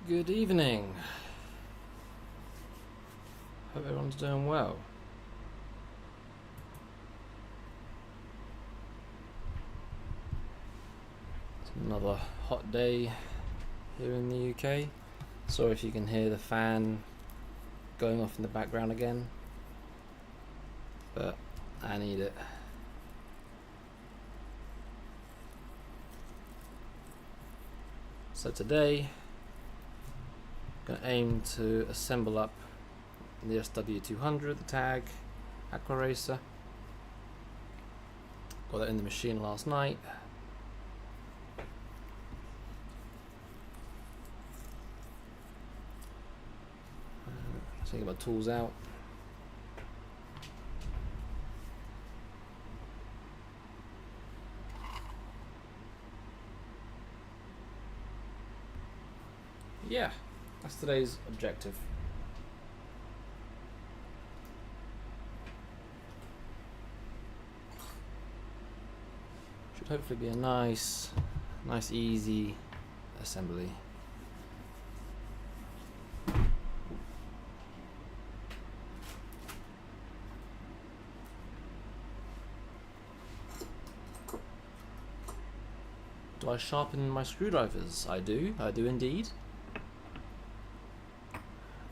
Good evening. Hope everyone's doing well. It's another hot day here in the UK. Sorry if you can hear the fan going off in the background again, but I need it. So today, I'm going to aim to assemble up the SW200, the tag, Aquaracer. Got that in the machine last night. Taking my tools out. Yeah, that's today's objective. Should hopefully be a nice easy assembly. Do I sharpen my screwdrivers? I do indeed.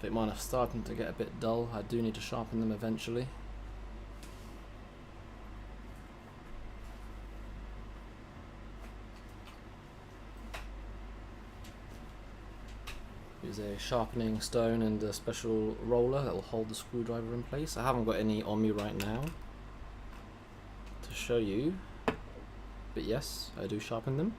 They might have started to get a bit dull. I do need to sharpen them eventually. Use a sharpening stone and a special roller that will hold the screwdriver in place. I haven't got any on me right now to show you, but yes, I do sharpen them.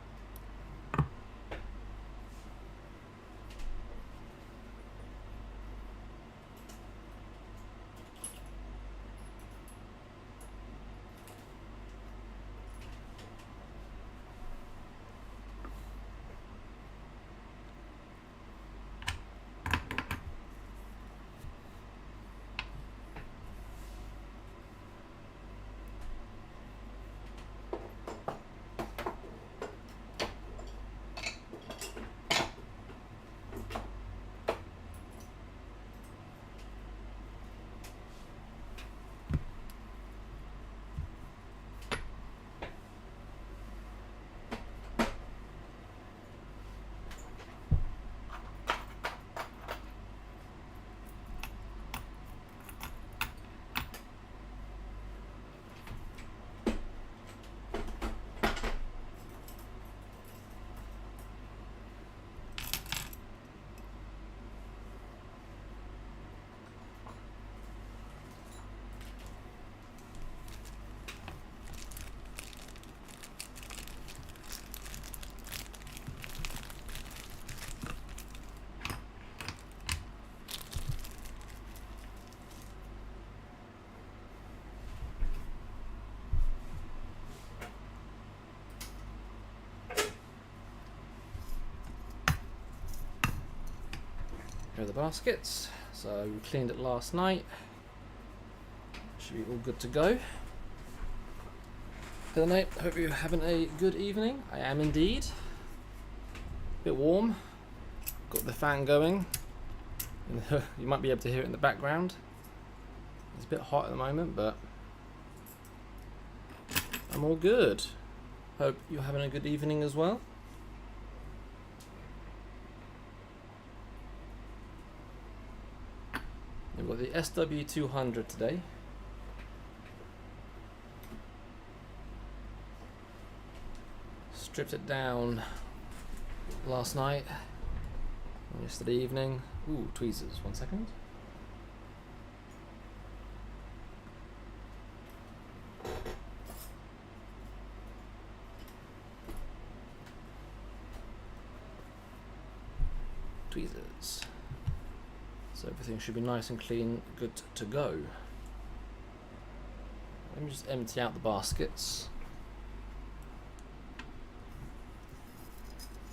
Here are the baskets. So we cleaned it last night. Should be all good to go. Good night. Hope you're having a good evening. I am indeed. Bit warm. Got the fan going. You might be able to hear it in the background. It's a bit hot at the moment, but I'm all good. Hope you're having a good evening as well. We've got the SW200 today. Stripped it down last night, yesterday evening. Ooh, tweezers, 1 second. Tweezers. So everything should be nice and clean, good to go. Let me just empty out the baskets.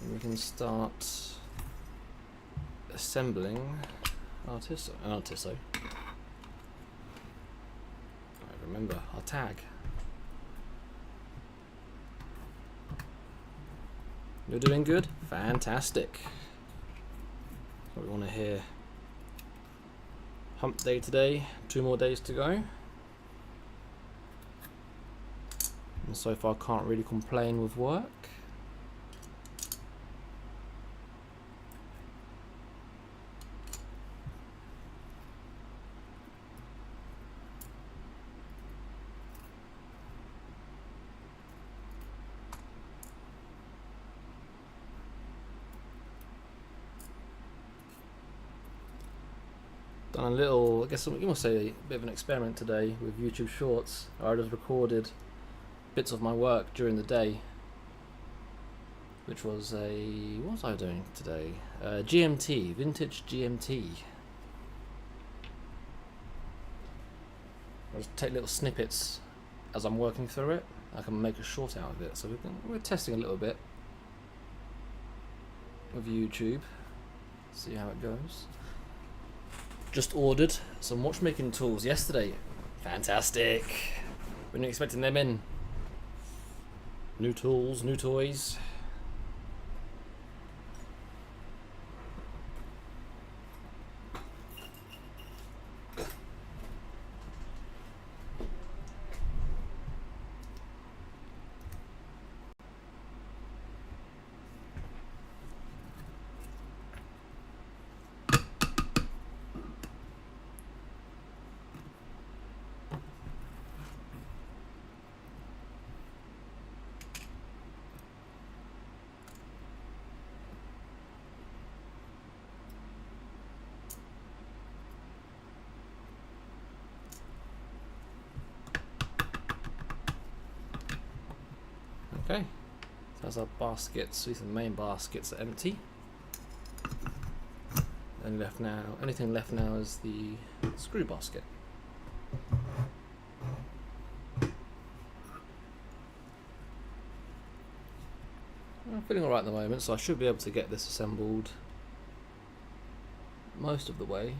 And we can start assembling our Artiso. I remember our tag. You're doing good? Fantastic. What we want to hear. Hump day today, 2 more days to go. And so far can't really complain with work. Done a little, I guess you must say, a bit of an experiment today with YouTube Shorts. I just recorded bits of my work during the day, which was what was I doing today? GMT, vintage GMT. I'll just take little snippets as I'm working through it. I can make a short out of it. So we're testing a little bit with YouTube, see how it goes. Just ordered some watchmaking tools yesterday. Fantastic. We're not expecting them in. New tools, new toys. Okay, so that's our baskets. These are the main baskets are empty. Anything left now is the screw basket. I'm feeling alright at the moment, so I should be able to get this assembled most of the way.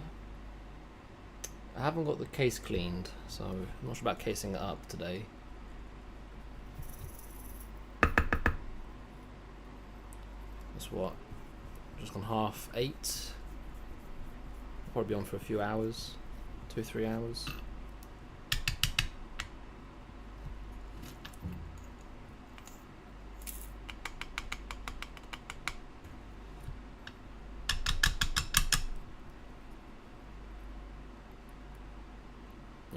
I haven't got the case cleaned, so I'm not sure about casing it up today. That's what, just gone 8:30. Probably be on for a few hours, 2-3 hours.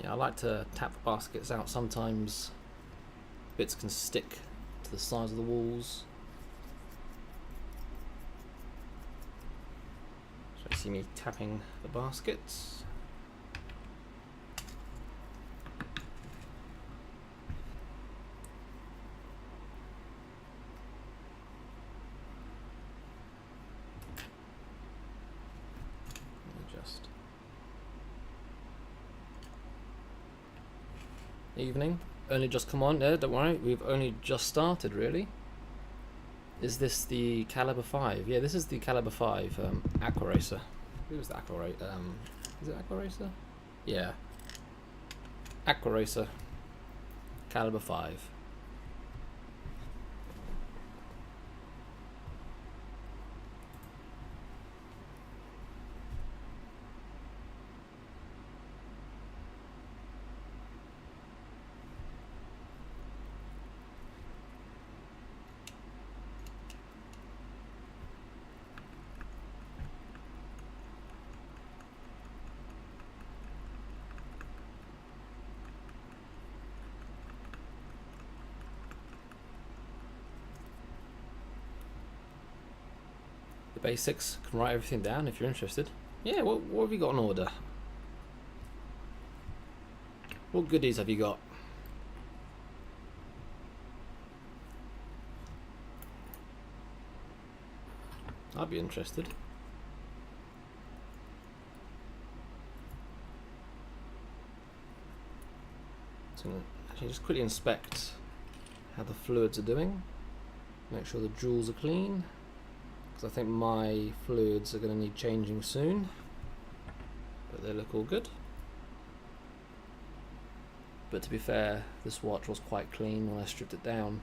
Yeah, I like to tap the baskets out. Sometimes bits can stick to the sides of the walls. So you see me tapping the baskets. Just evening, only just come on there, don't worry, we've only just started really. Is this the caliber 5? Yeah, this is the caliber 5 Aquaracer. Who was the Aquaracer? Is it Aquaracer? Yeah. Aquaracer caliber 5. Basics, can write everything down if you're interested. Yeah, what have you got on order? What goodies have you got? I'd be interested. So I'm going to actually just quickly inspect how the fluids are doing. Make sure the jewels are clean. I think my fluids are going to need changing soon, but they look all good. But to be fair, this watch was quite clean when I stripped it down.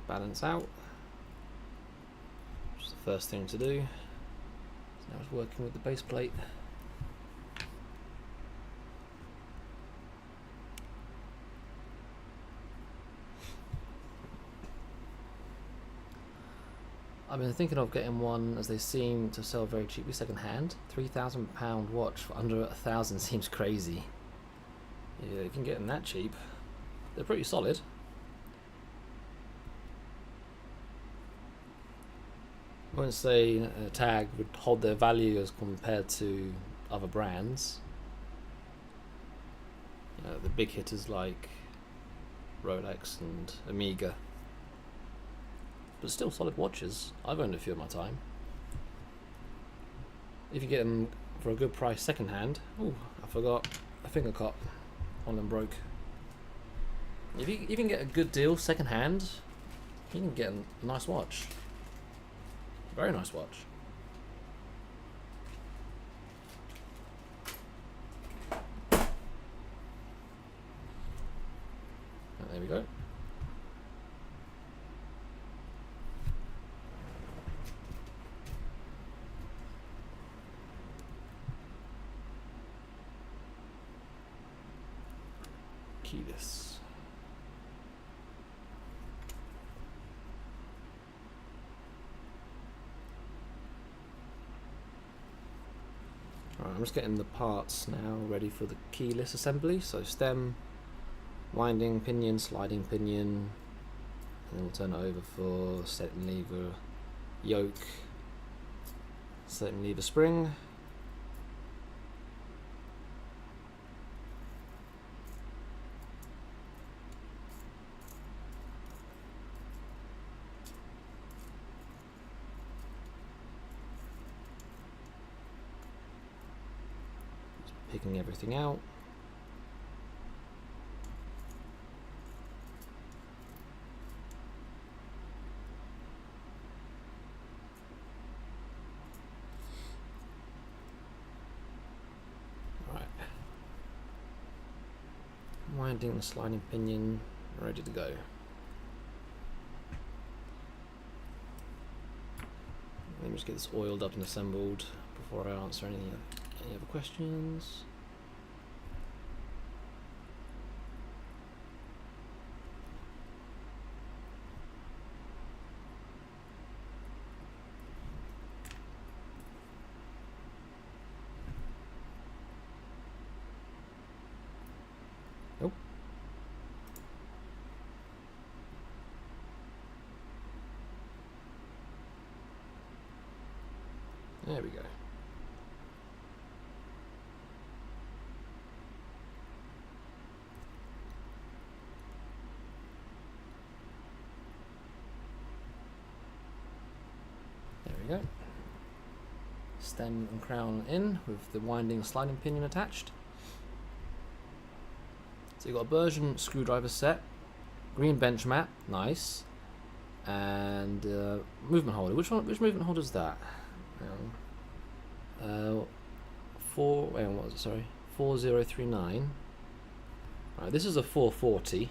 balance out, which is the first thing to do. So now it's working with the base plate. I've been thinking of getting one, as they seem to sell very cheaply second hand. £3,000 watch for under 1,000 seems crazy. Yeah, you can get them that cheap. They're pretty solid. I wouldn't say a tag would hold their value as compared to other brands. You know, the big hitters like Rolex and Omega. But still solid watches. I've owned a few in my time. If you get them for a good price second hand, oh, I forgot a finger cup. One of them broke. If you even get a good deal second hand, you can get a nice watch. Very nice watch. There we go. Keyless. Alright, I'm just getting the parts now ready for the keyless assembly. So stem, winding pinion, sliding pinion, and then we'll turn it over for set and lever yoke, set and lever spring. Picking everything out. Right. Winding the sliding pinion, ready to go. Let me just get this oiled up and assembled before I answer any other questions. Nope. There we go. There we go. Stem and crown in with the winding sliding pinion attached. So you've got a Bergen screwdriver set, green bench mat, nice, and movement holder. Which movement holder is that? 4039. Right, this is a 440.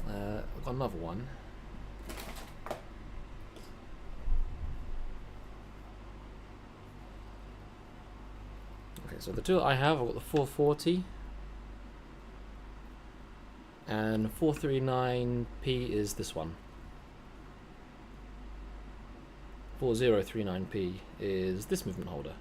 I've got another one. Okay, so the two I have, I've got the 440. And 439p is this one. 4039p is this movement holder.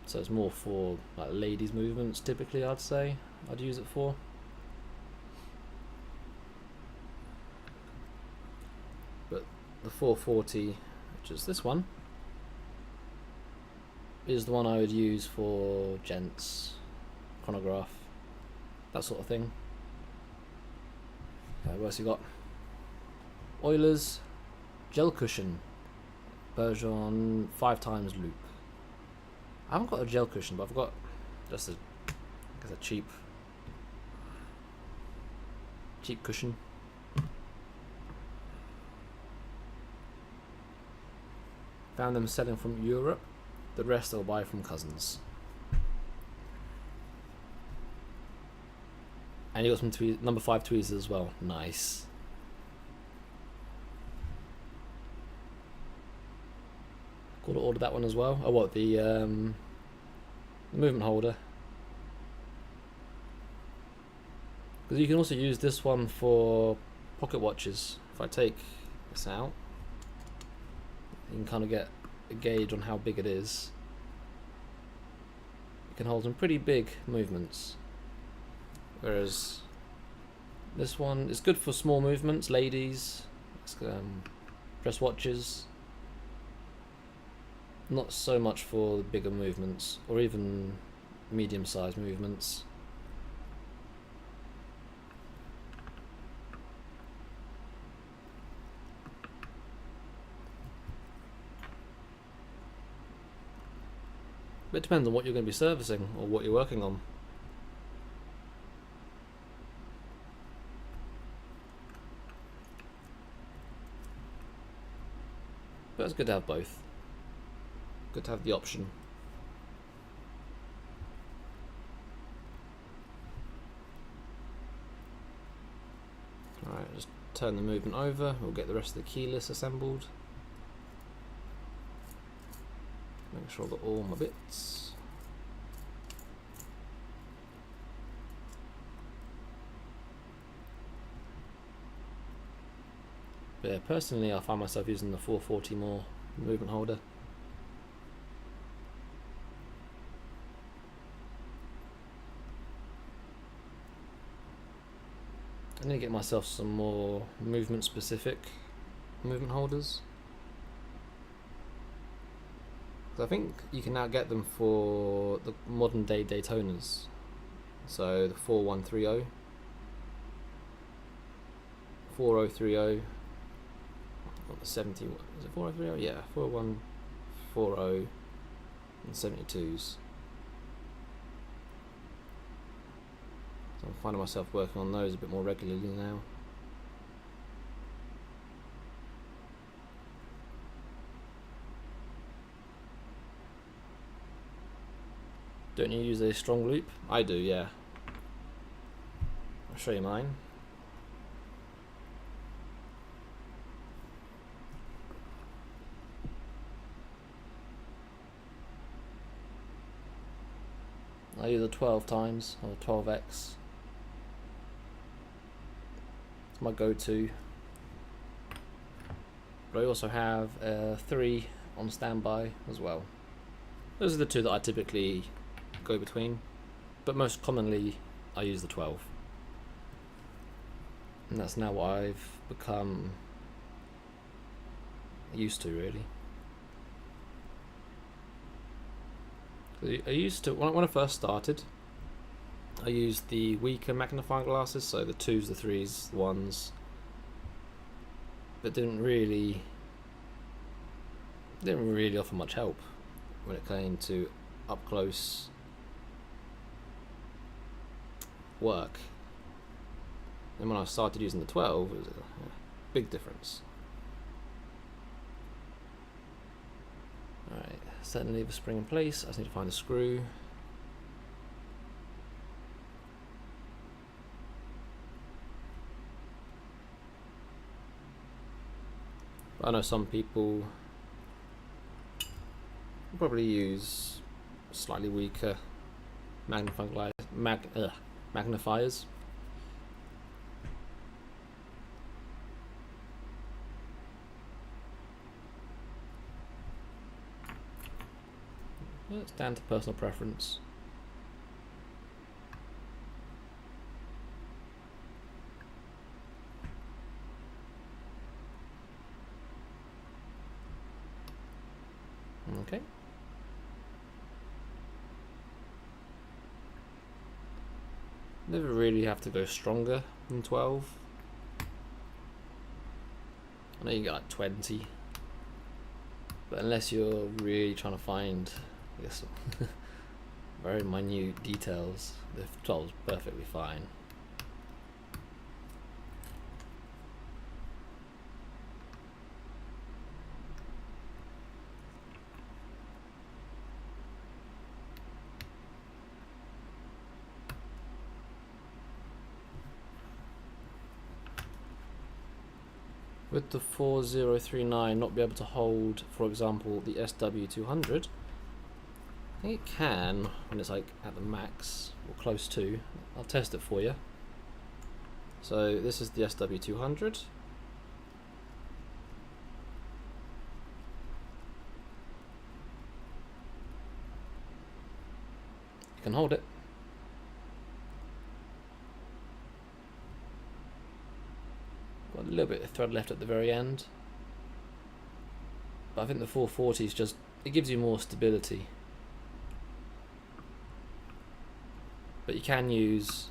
So it's more for like ladies' movements typically, I'd say. I'd use it for. But the 440, which is this one, is the one I would use for gents, chronograph, that sort of thing. What else you got? Euler's gel cushion, Bergeron 5x loop. I haven't got a gel cushion, but I've got just a cheap cushion. Found them selling from Europe The rest I'll buy from cousins. And you got some number 5 tweezers as well. Nice. Got to order that one as well. Oh, what, the movement holder? Because you can also use this one for pocket watches. If I take this out, you can kind of get a gauge on how big it is. It can hold some pretty big movements. Whereas this one is good for small movements, ladies, dress watches. Not so much for the bigger movements, or even medium-sized movements. But it depends on what you're going to be servicing, or what you're working on. But it's good to have both. Good to have the option. Alright, just turn the movement over. We'll get the rest of the keyless assembled. Make sure I've got all my bits. But yeah, personally I find myself using the 440 more movement holder. I need to get myself some more movement specific movement holders. I think you can now get them for the modern day Daytonas. So the 4130, 4030, what the 70, is it 4030? Yeah, 4140 and 72s. So I'm finding myself working on those a bit more regularly now. Don't you use a strong loop? I do, yeah. I'll show you mine. I use a 12 times, or 12x. It's my go-to. But I also have 3 on standby as well. Those are the 2 that I typically go between, but most commonly I use the 12. And that's now what I've become used to, really. I used to, when I first started, I used the weaker magnifying glasses, so the 2s, the 3s, the 1s, but didn't really offer much help when it came to up close work. And when I started using the 12, it was a big difference. Alright, set and leave a spring in place. I just need to find a screw. But I know some people probably use slightly weaker magnifiers. It's down to personal preference. Okay. Never really have to go stronger than 12. I know you get like 20, but unless you're really trying to find, I guess, very minute details, the 12 is perfectly fine. With the 4039 not be able to hold, for example, the SW200, I think it can when it's like at the max or close to. I'll test it for you. So this is the SW200. You can hold it. Got a little bit of thread left at the very end. But I think the 440 is just, it gives you more stability. But you can use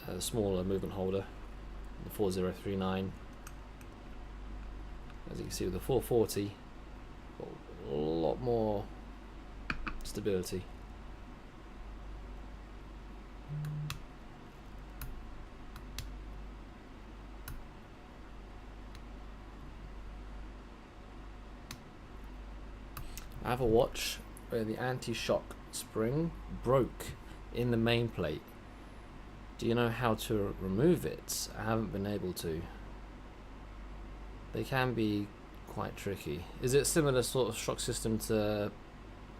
a smaller movement holder, the 4039. As you can see with the 440, got a lot more stability. I have a watch where the anti-shock spring broke in the main plate. Do you know how to remove it? I haven't been able to. They can be quite tricky. Is it similar sort of shock system to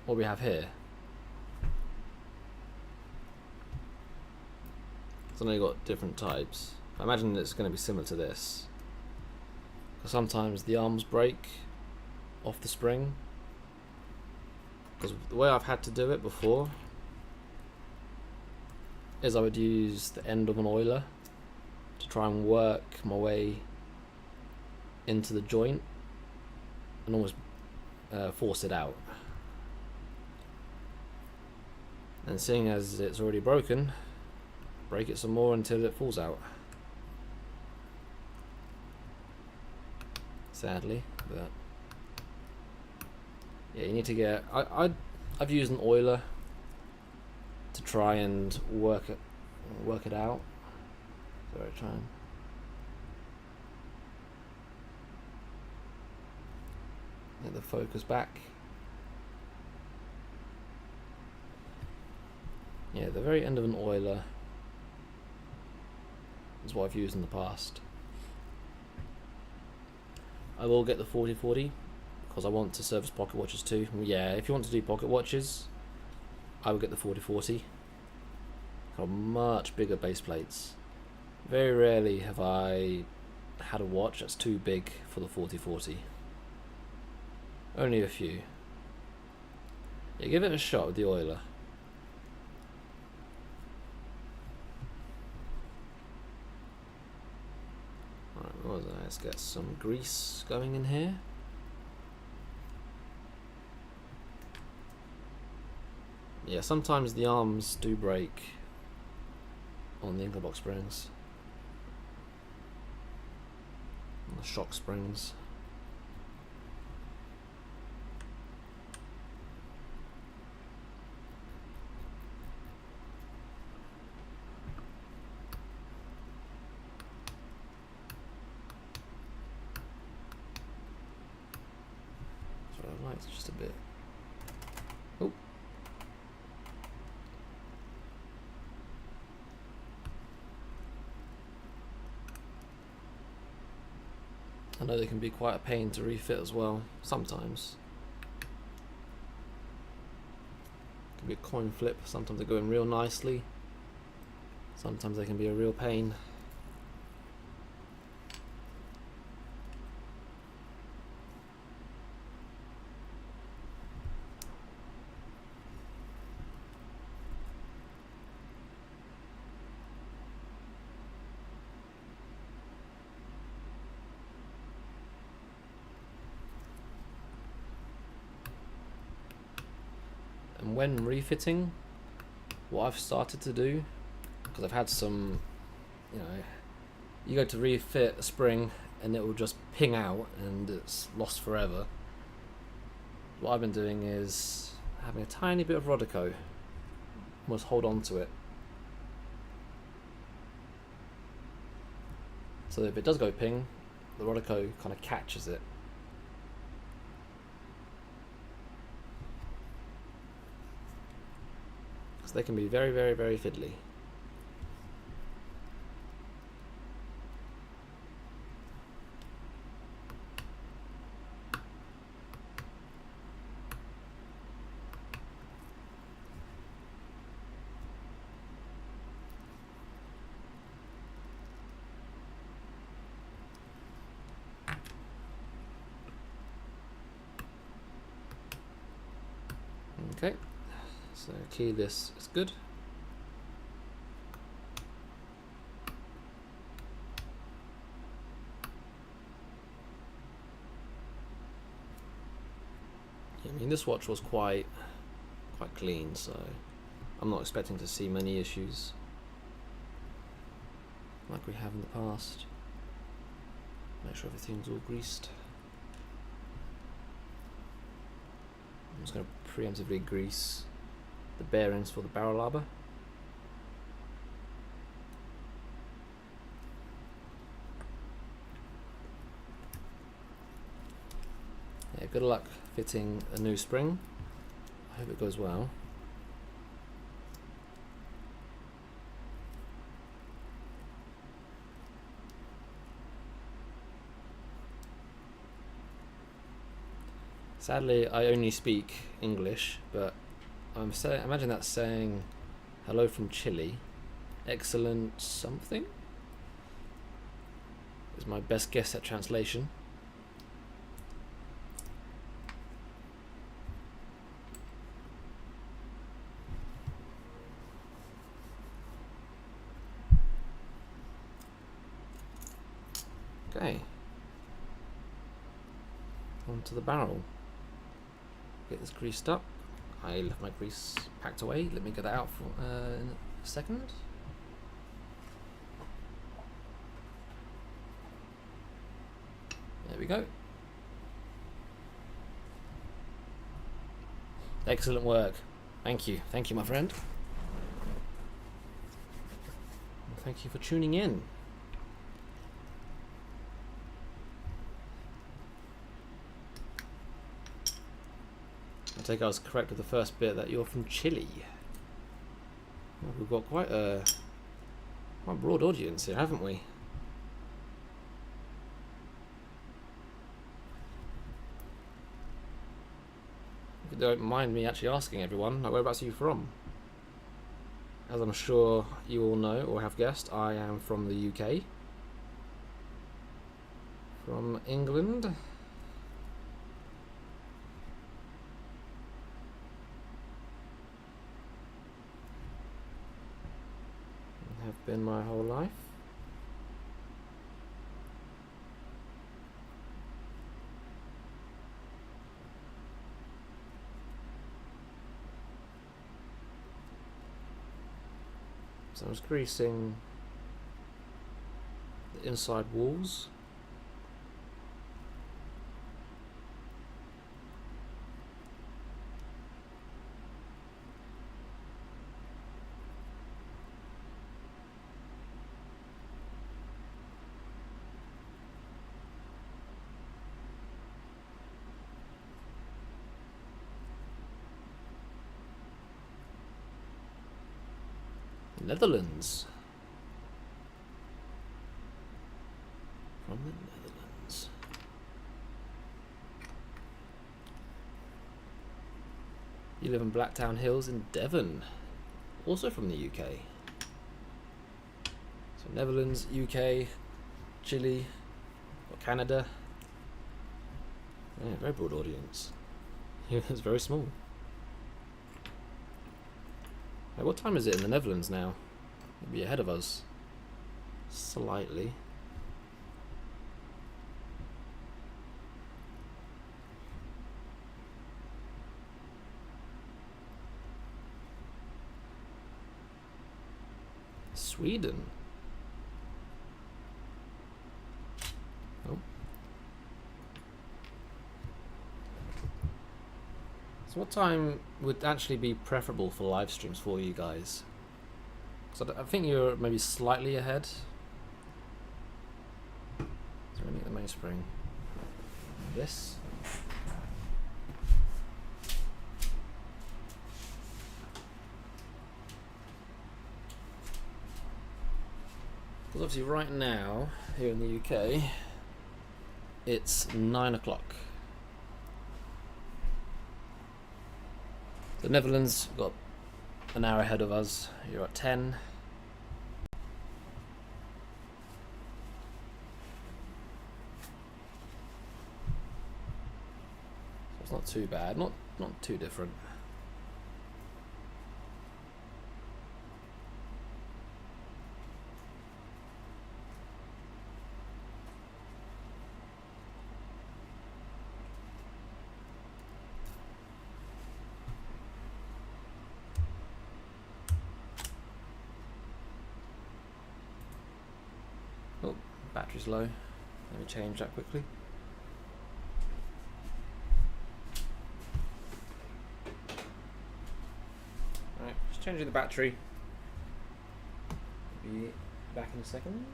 what we have here? So I know you've got different types. I imagine it's going to be similar to this. Because sometimes the arms break off the spring. Because the way I've had to do it before is I would use the end of an oiler to try and work my way into the joint and almost force it out. And seeing as it's already broken, break it some more until it falls out. Sadly, but yeah, you need to get. I've used an oiler to try and work it out. Sorry, try and. Get the focus back. Yeah, the very end of an oiler is what I've used in the past. I will get the 4040 because I want to service pocket watches too. Yeah, if you want to do pocket watches, I will get the 4040. Got much bigger base plates. Very rarely have I had a watch that's too big for the 4040. Only a few. Yeah, give it a shot with the oiler. Right, what was that? Let's get some grease going in here. Yeah, sometimes the arms do break on the inklet box springs, on the shock springs. Sorry, the light's just a bit. Oh. I know they can be quite a pain to refit as well, sometimes. It can be a coin flip, sometimes they go in real nicely, sometimes they can be a real pain. And when refitting, what I've started to do, because I've had some, you go to refit a spring and it will just ping out and it's lost forever. What I've been doing is having a tiny bit of Rodico, almost hold on to it. So if it does go ping, the Rodico kind of catches it. They can be very, very, very fiddly. Okay, so keyless is good. I mean, this watch was quite clean, so I'm not expecting to see many issues like we have in the past. Make sure everything's all greased. I'm just going to preemptively grease the bearings for the barrel arbor. Yeah, good luck fitting a new spring. I hope it goes well. Sadly, I only speak English, but imagine that's saying hello from Chile. Excellent something is my best guess at translation. Okay, onto the barrel. Get this greased up. I left my grease packed away. Let me get that out for in a second. There we go. Excellent work. Thank you, my friend. Thank you for tuning in. I take I was correct with the first bit that you're from Chile. Well, we've got quite a broad audience here, haven't we? If you don't mind me actually asking everyone, like, whereabouts are you from? As I'm sure you all know or have guessed, I am from the UK. From England. Have been my whole life. So I was greasing the inside walls. Netherlands. From the Netherlands. You live in Blacktown Hills in Devon. Also from the UK. So Netherlands, UK, Chile, or Canada. Yeah, very broad audience. It's very small. Hey, what time is it in the Netherlands now? It'll be ahead of us. Slightly. Sweden. Oh. So what time would actually be preferable for live streams for you guys? So I think you're maybe slightly ahead. So we're going to get the mainspring. This. Because obviously right now, here in the UK, it's 9 o'clock. The Netherlands got an hour ahead of us. You're at 10. So it's not too bad. Not too different. battery's low. Let me change that quickly. Right, just changing the battery. Be back in a second.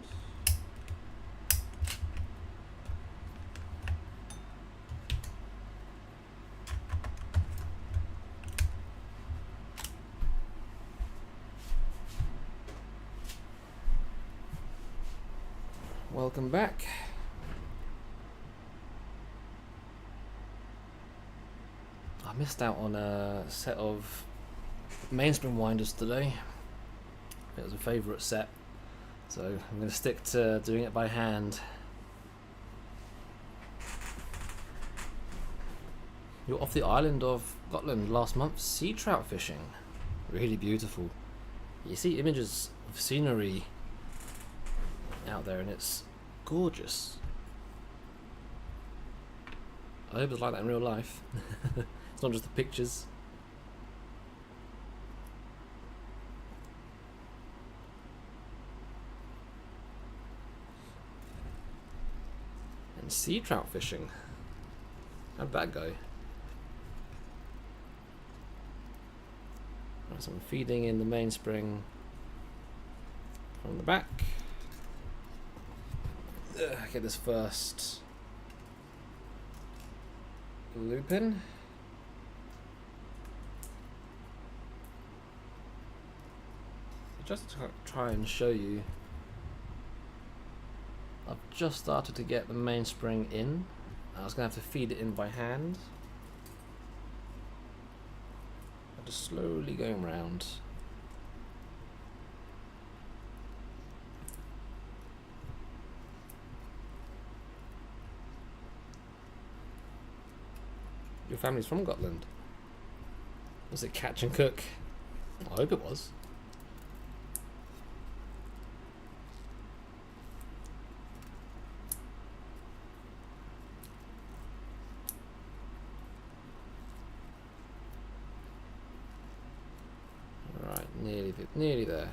Welcome back. I missed out on a set of mainspring winders today. It was a favourite set, so I'm going to stick to doing it by hand. You're off the island of Gotland last month sea trout fishing. Really beautiful. You see images of scenery out there and it's gorgeous. I hope it's like that in real life. It's not just the pictures. And sea trout fishing. How'd that go? So I'm feeding in the mainspring from the back. Get this first loop in. Just to try and show you, I've just started to get the mainspring in. I was going to have to feed it in by hand. I'm just slowly going round. Your family's from Gotland. Was it catch and cook? I hope it was. Right, nearly there.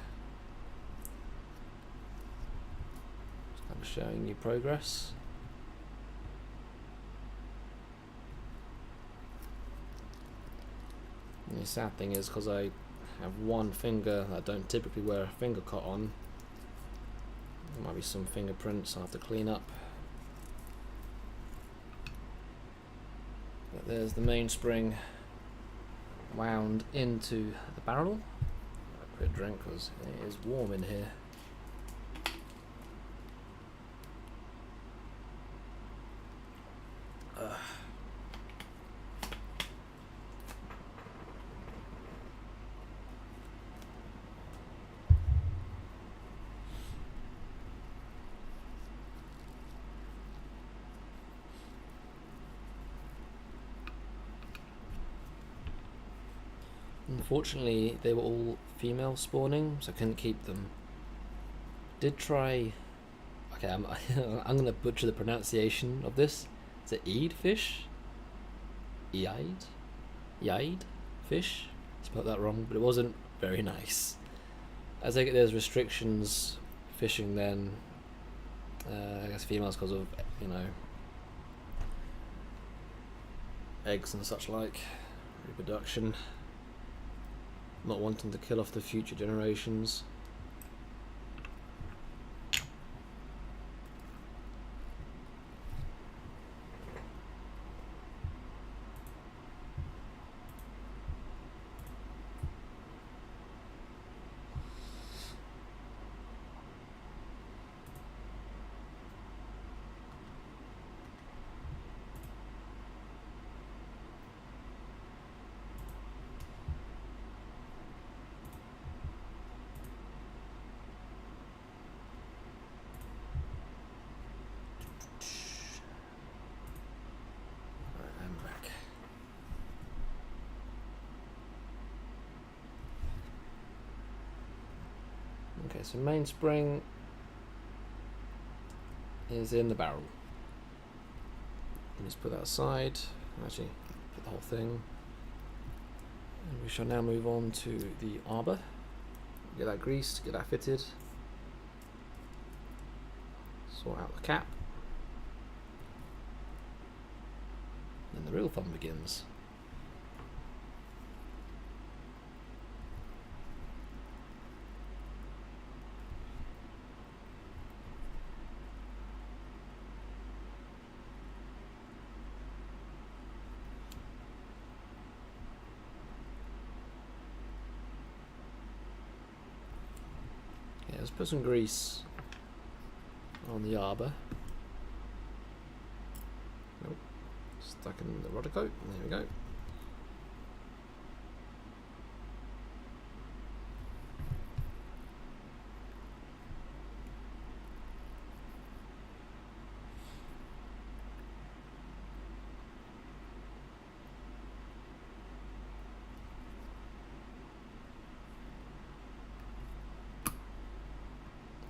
Just kind of showing you progress. And the sad thing is, because I have one finger that I don't typically wear a finger cut on, there might be some fingerprints I have to clean up. But there's the mainspring wound into the barrel. A quick drink because it is warm in here. Unfortunately, they were all female spawning, so I couldn't keep them. Did try. Okay, I'm gonna butcher the pronunciation of this. Is it Eid fish? Eid fish? Spelled that wrong, but it wasn't very nice. I take it there's restrictions fishing then. I guess females because of, you know, eggs and such like, reproduction. Not wanting to kill off the future generations. Okay, so mainspring is in the barrel. Let's put that aside. Actually, put the whole thing. And we shall now move on to the arbor. Get that greased, get that fitted. Sort out the cap. Then the real fun begins. Yeah, let's put some grease on the arbor. Nope. Stuck in the rudder coat. There we go.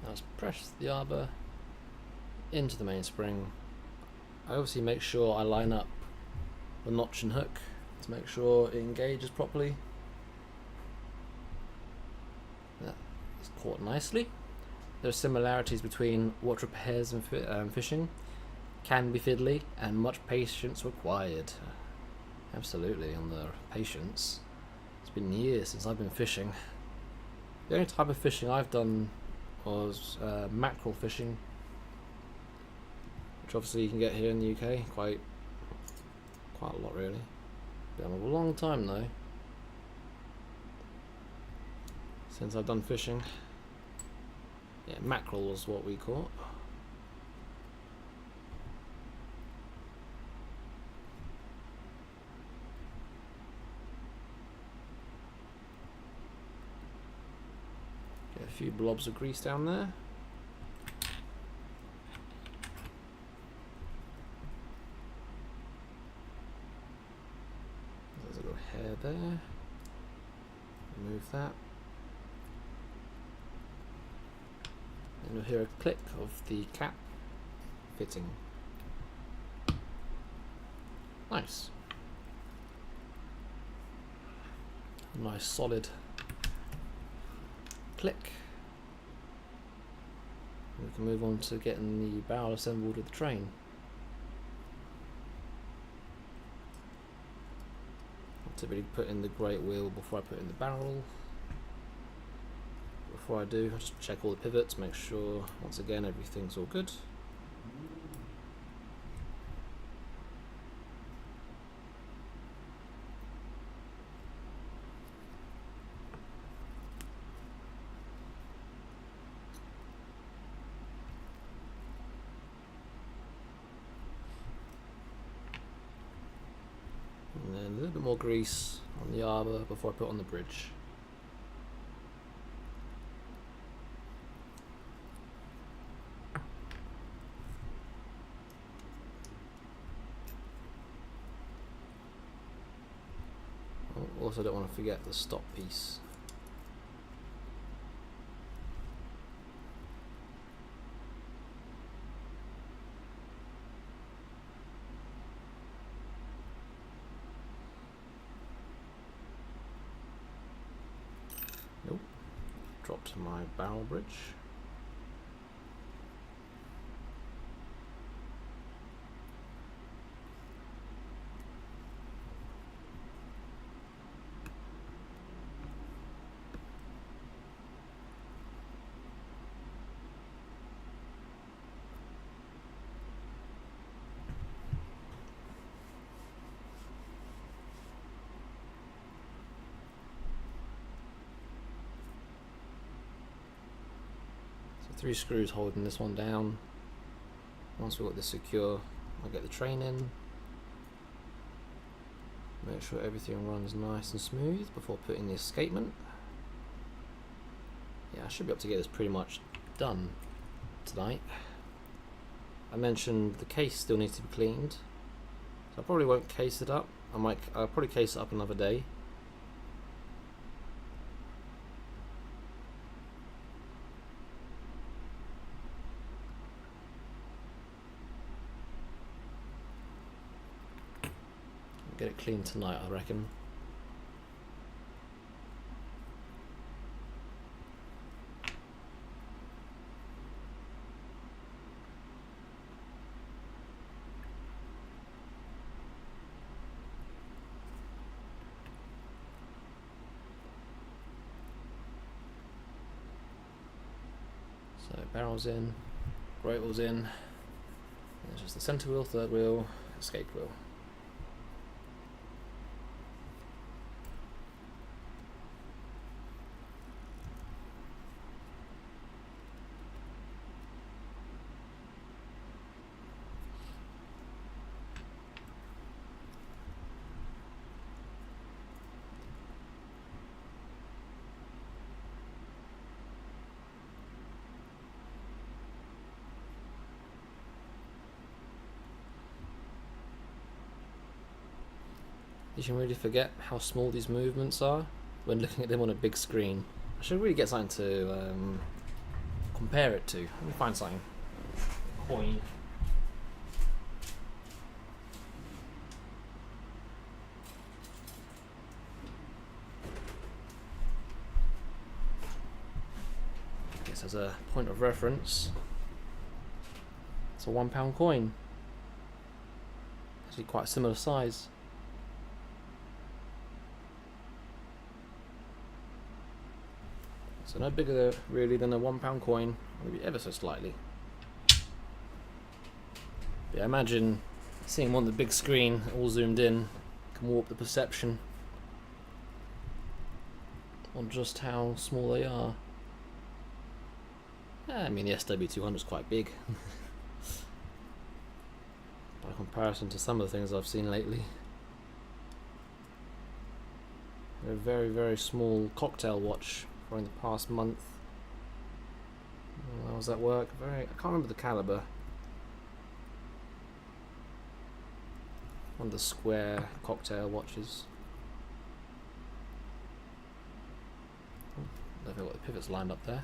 Now let's press the arbor into the mainspring. I obviously make sure I line up the notch and hook to make sure it engages properly. That is caught nicely. There are similarities between water repairs and fishing. Can be fiddly and much patience required. Absolutely, on the patience. It's been years since I've been fishing. The only type of fishing I've done was mackerel fishing, which obviously you can get here in the UK quite a lot really. Been a long time though since I've done fishing. Yeah, mackerel was what we caught. Get a few blobs of grease down there. There's a little hair there. Remove that. And you'll hear a click of the cap fitting. Nice. A nice solid click. And we can move on to getting the barrel assembled with the train. I typically put in the great wheel before I put in the barrel. Before I do, I just check all the pivots, make sure once again everything's all good. And then a little bit more grease on the arbor before I put on the bridge. Also don't want to forget the stop piece. Nope. Dropped my barrel bridge. Three screws holding this one down. Once we've got this secure, I'll get the train in. Make sure everything runs nice and smooth before putting the escapement. Yeah, I should be able to get this pretty much done tonight. I mentioned the case still needs to be cleaned, so I probably won't case it up. I'll probably case it up another day. Get it cleaned tonight, I reckon. So barrels in, great wheels in, there's just the centre wheel, third wheel, escape wheel. You can really forget how small these movements are when looking at them on a big screen. I should really get something to compare it to. Let me find something. Coin. I guess as a point of reference, it's a £1 coin. Actually quite a similar size. So no bigger really than a £1 coin, maybe ever so slightly. But yeah, imagine seeing them on the big screen, all zoomed in, can warp the perception on just how small they are. Yeah, I mean the SW200 is quite big by comparison to some of the things I've seen lately. A very, very small cocktail watch in the past month. How does that work? I can't remember the caliber. One of the square cocktail watches. They've got the pivots lined up there.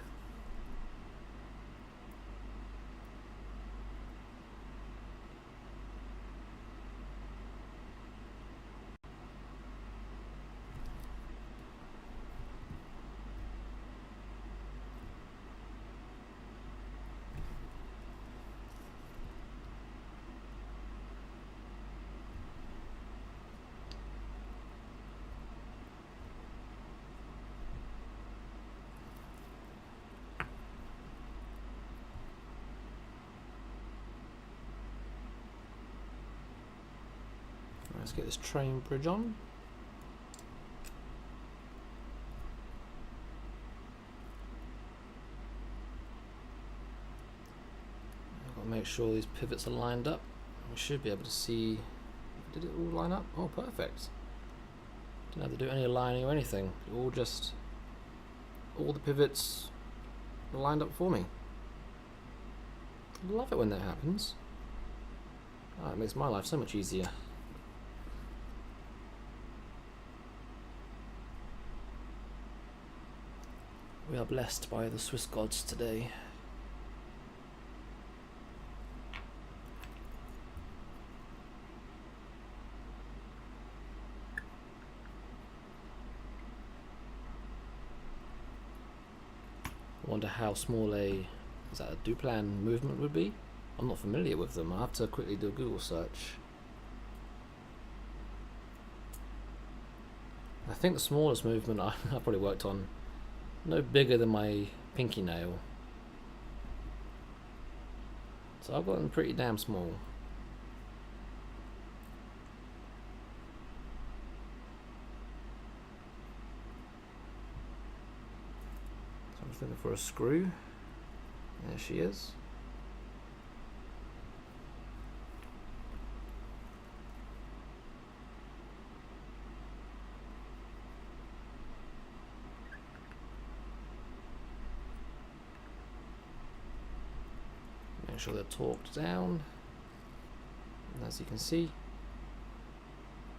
Let's get this train bridge on. I've got to make sure these pivots are lined up. We should be able to see. Did it all line up? Oh, perfect. Didn't have to do any aligning or anything. All the pivots are lined up for me. I love it when that happens. Oh, it makes my life so much easier. We are blessed by the Swiss gods today. I wonder how small is that a Duplan movement would be? I'm not familiar with them. I'll have to quickly do a Google search. I think the smallest movement I've probably worked on, no bigger than my pinky nail. So I've got them pretty damn small. So I'm just looking for a screw. There she is. Make sure they're torqued down, and as you can see,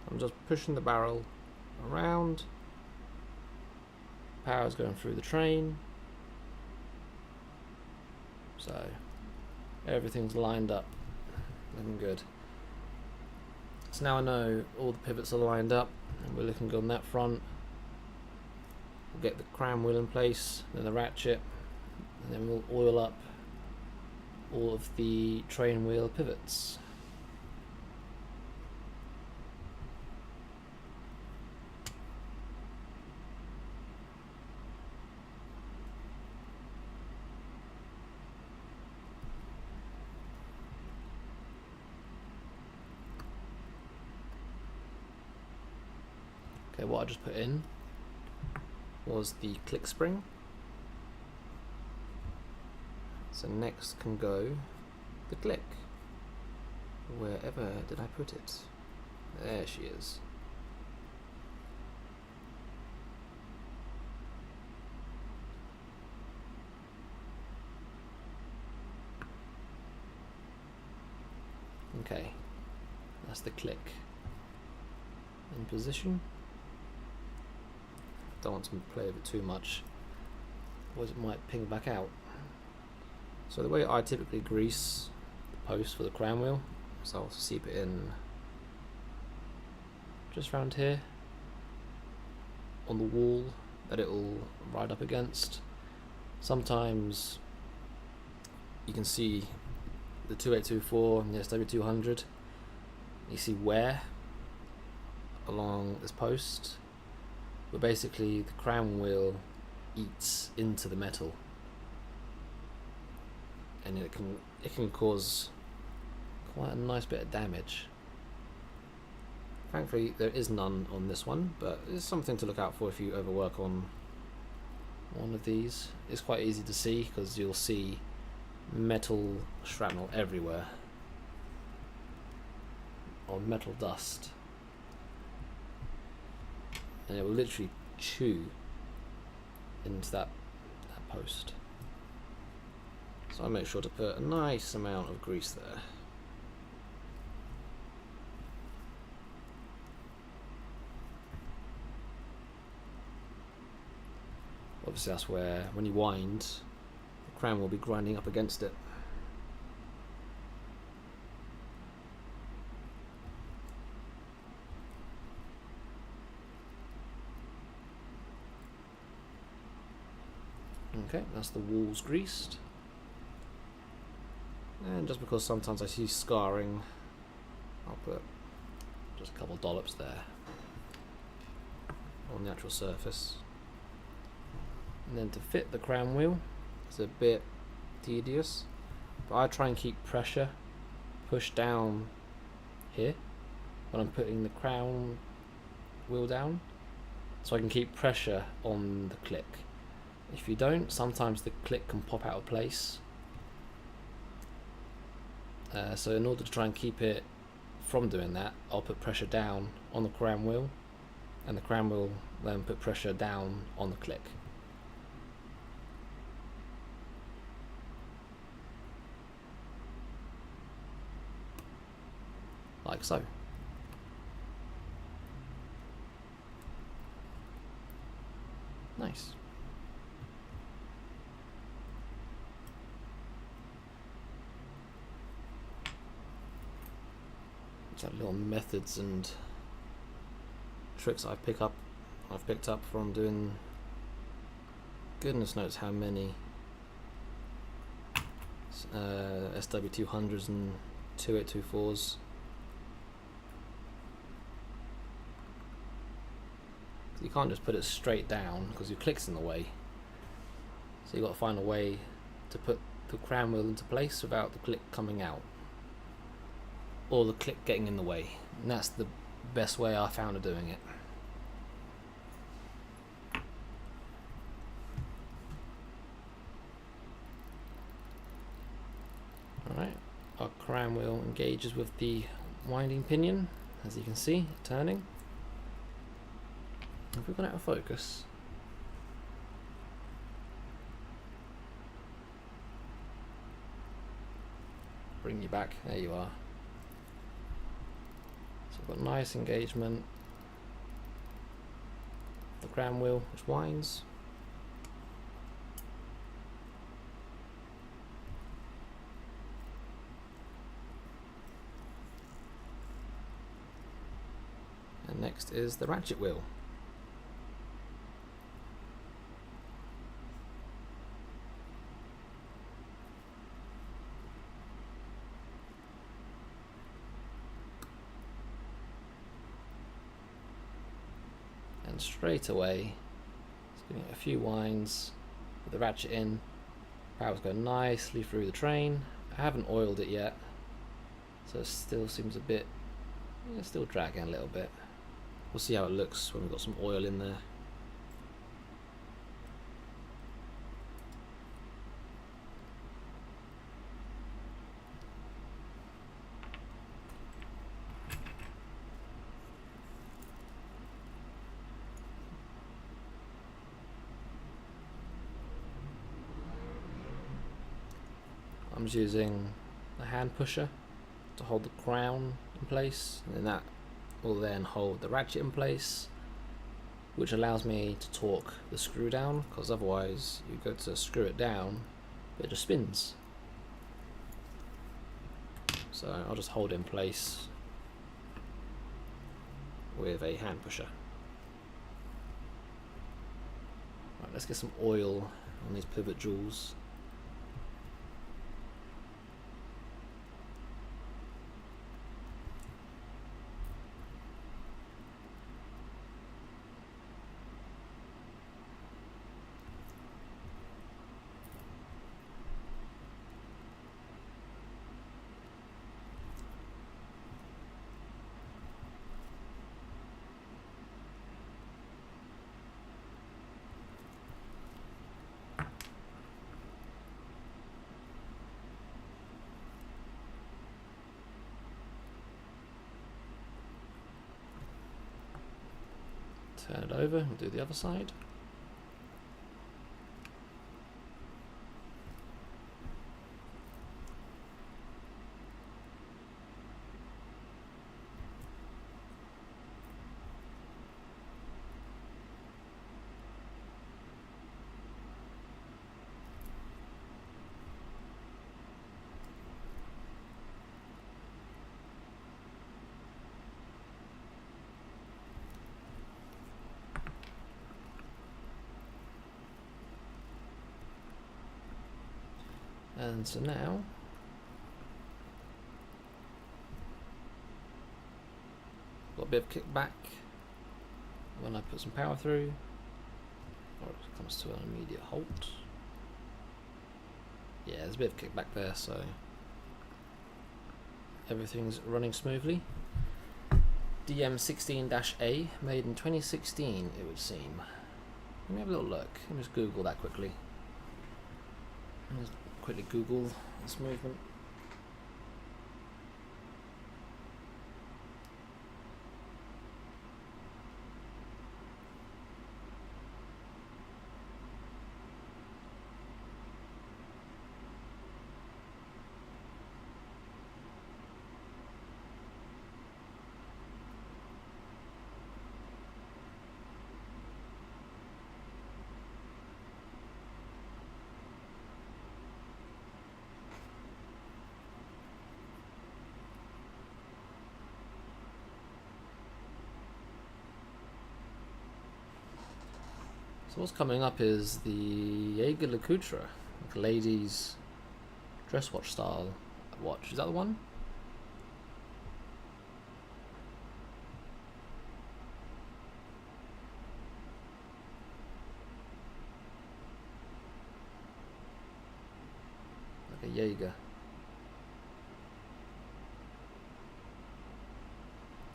I'm just pushing the barrel around, power's going through the train, so everything's lined up, looking good. So now I know all the pivots are lined up and we're looking good on that front. We'll get the cram wheel in place, then the ratchet, and then we'll oil up all of the train wheel pivots. Okay, what I just put in was the click spring. So next can go the click. Wherever did I put it? There she is. Okay, that's the click in position. Don't want to play with it too much, otherwise it might ping back out. So the way I typically grease the post for the crown wheel, so I'll seep it in just around here on the wall that it'll ride up against. Sometimes you can see the 2824 and the SW200, you see wear along this post, but basically the crown wheel eats into the metal, and it can cause quite a nice bit of damage. Thankfully there is none on this one, but it's something to look out for if you overwork on one of these. It's quite easy to see because you'll see metal shrapnel everywhere, or metal dust, and it will literally chew into that post. So I make sure to put a nice amount of grease there. Obviously that's where, when you wind, the crown will be grinding up against it. Okay, that's the walls greased. And just because sometimes I see scarring, I'll put just a couple dollops there on the actual surface. And then to fit the crown wheel, it's a bit tedious, but I try and keep pressure pushed down here when I'm putting the crown wheel down, so I can keep pressure on the click. If you don't, sometimes the click can pop out of place. So in order to try and keep it from doing that, I'll put pressure down on the crown wheel, and the crown wheel then put pressure down on the click. Like so. Nice. Just little methods and tricks I've picked up from doing goodness knows how many SW200s and 2824s. You can't just put it straight down because your click's in the way. So you've got to find a way to put the crown wheel into place without the click coming out, or the click getting in the way. And that's the best way I found of doing it. Alright, our crown wheel engages with the winding pinion, as you can see, turning. Have we gone out of focus? Bring you back, there you are. So we've got nice engagement. The crown wheel, which winds. And next is the ratchet wheel. And straight away, just giving it a few winds with the ratchet in. Power's going nicely through the train. I haven't oiled it yet, so it still seems a bit, it's still dragging a little bit. We'll see how it looks when we've got some oil in there. I'm just using the hand pusher to hold the crown in place, and then that will then hold the ratchet in place, which allows me to torque the screw down, because otherwise you go to screw it down, it just spins. So I'll just hold it in place with a hand pusher. Right, let's get some oil on these pivot jewels. Turn it over, we'll do the other side. And so now got a bit of kickback when I put some power through, or it comes to an immediate halt. Yeah, there's a bit of kickback there, so everything's running smoothly. DM16-A, made in 2016, it would seem. Let me have a little look. Let me just Google that quickly. Quickly Google this movement. So what's coming up is the Jaeger LeCoultre, like a lady's dress watch style watch. Is that the one? Like a Jaeger.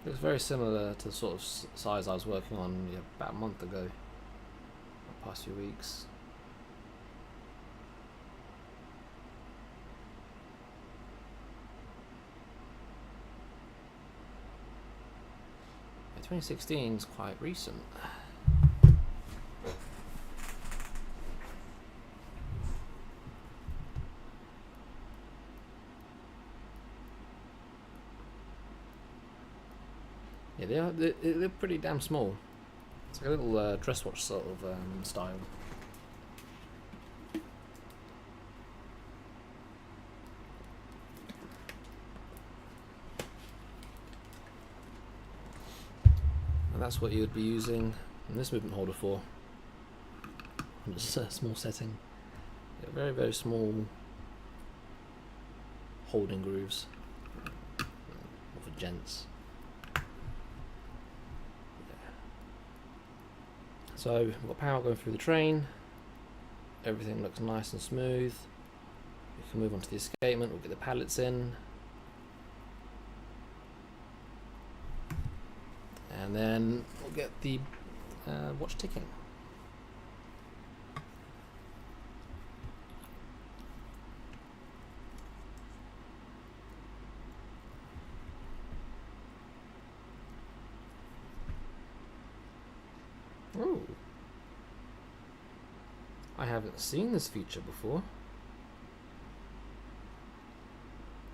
Looks very similar to the sort of size I was working on about a month ago. Past few weeks. Yeah, 2016 is quite recent. Yeah, they're pretty damn small. It's like a little dress watch sort of style. And that's what you would be using this movement holder for. Just a small setting. Yeah, very, very small holding grooves. For gents. So we've got power going through the train, everything looks nice and smooth. We can move on to the escapement, we'll get the pallets in. And and then we'll get the watch ticking. Ooh. I haven't seen this feature before.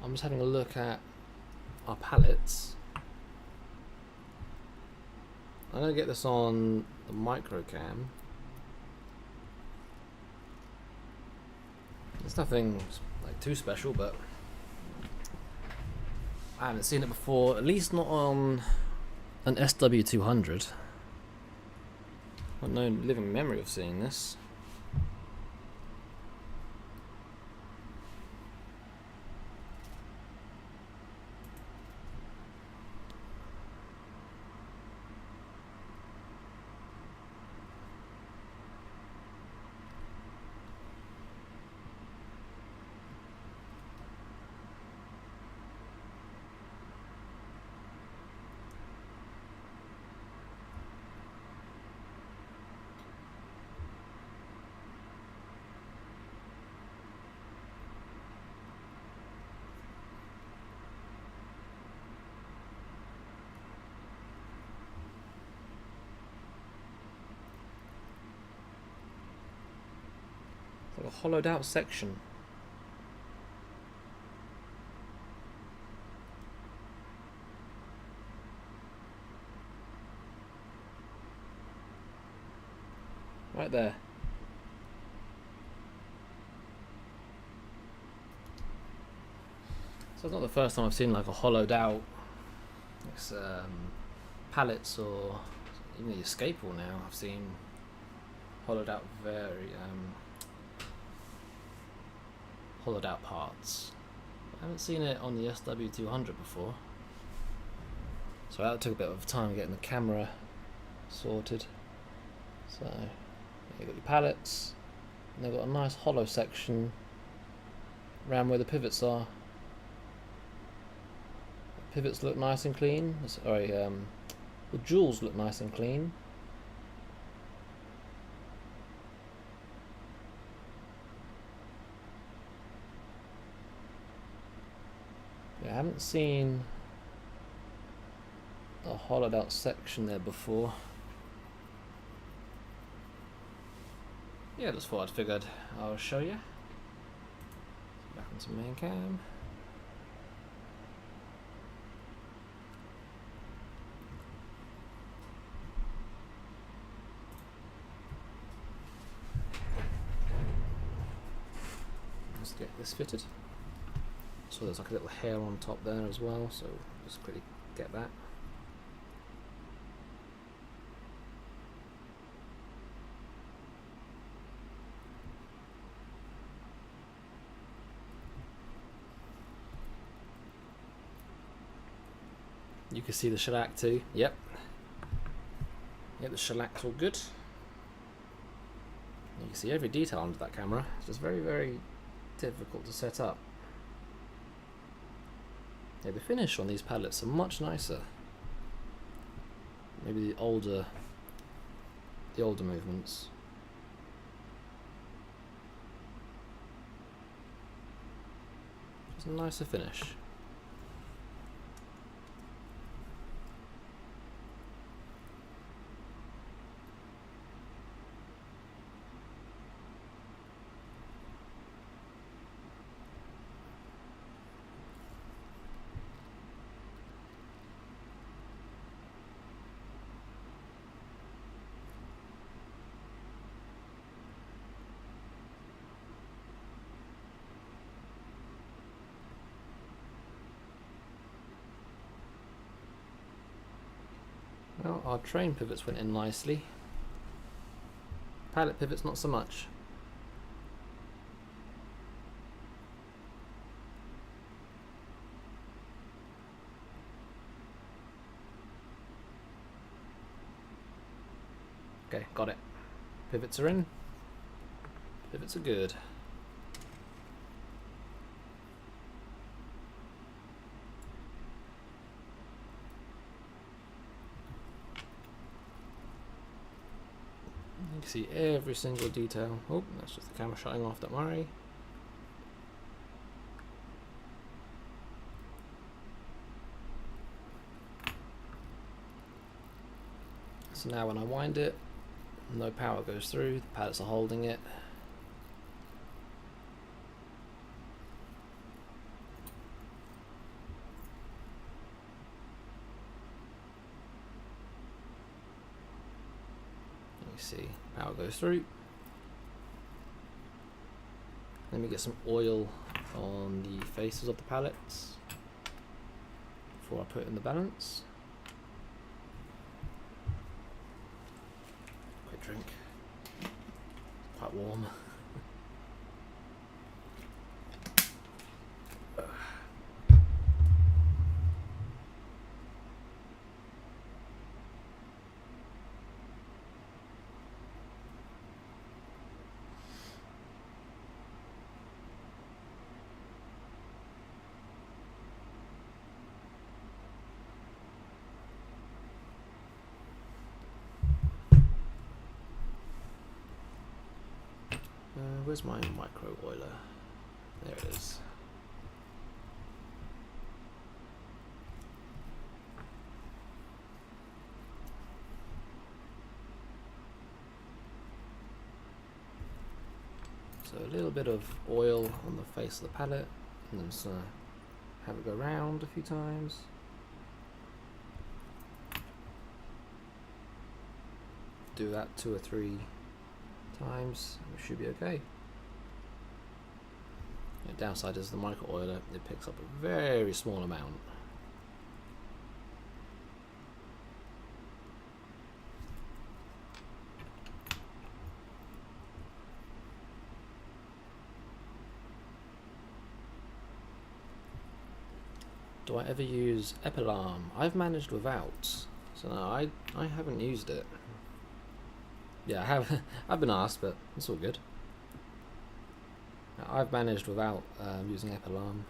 I'm just having a look at our palettes. I'm going to get this on the micro cam. It's nothing like too special, but I haven't seen it before, at least not on an SW200. I've no living memory of seeing this. It's like a hollowed out section. Right there. So it's not the first time I've seen like a hollowed out pallets or even the escape wall now. I've seen hollowed out hollowed out parts. I haven't seen it on the SW200 before. So that took a bit of time getting the camera sorted. So you've got your pallets, and they've got a nice hollow section around where the pivots are. The pivots look nice and clean. Sorry, the jewels look nice and clean. Yeah, I haven't seen a hollowed out section there before. Yeah, just thought I'd figured I'll show you. Back onto main cam. Let's get this fitted. So there's like a little hair on top there as well, so just quickly get that. You can see the shellac too. Yep. Yep, the shellac's all good. You can see every detail under that camera. It's just very, very difficult to set up. Yeah, the finish on these palettes are much nicer. Maybe the older movements. Just a nicer finish. Well, our train pivots went in nicely. Pallet pivots not so much. Okay, got it. Pivots are in. Pivots are good. can see every single detail. Oh, that's just the camera shutting off, don't worry. So now when I wind it, no power goes through, the pallets are holding it. You see, power goes through. Let me get some oil on the faces of the pallets before I put in the balance. Quick drink. Quite warm. Where's my micro oiler? There it is. So a little bit of oil on the face of the pallet, and then just have it go round a few times. Do that 2 or 3 times, it should be okay. The downside is the micro oiler, it picks up a very small amount. Do I ever use Epilarm? I've managed without, so no, I haven't used it. Yeah, I have. I've been asked, but it's all good. I've managed without using Epilarm.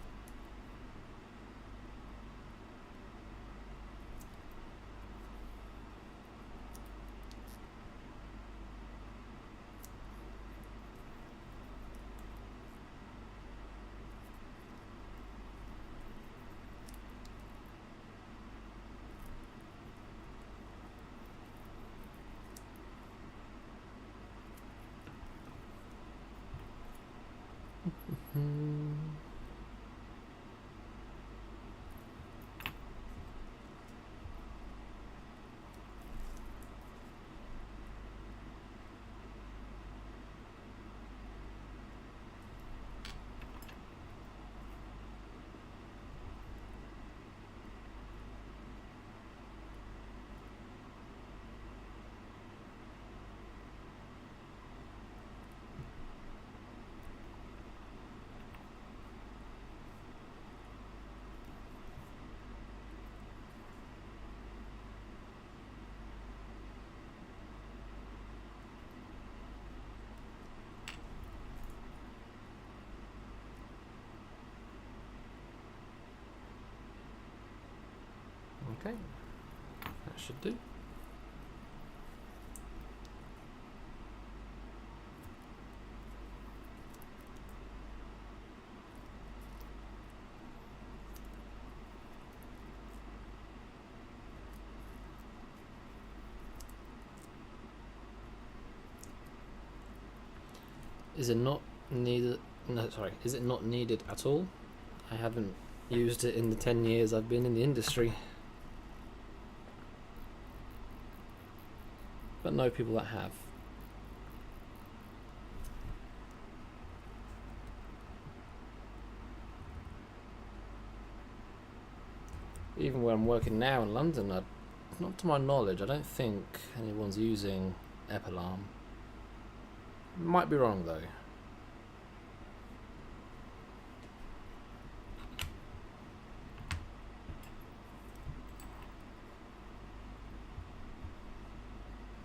Okay, that should do. Is it not needed? No, sorry. Is it not needed at all? I haven't used it in the 10 years I've been in the industry, but know people that have. Even where I'm working now in London, not to my knowledge, I don't think anyone's using Epilarm. Might be wrong though.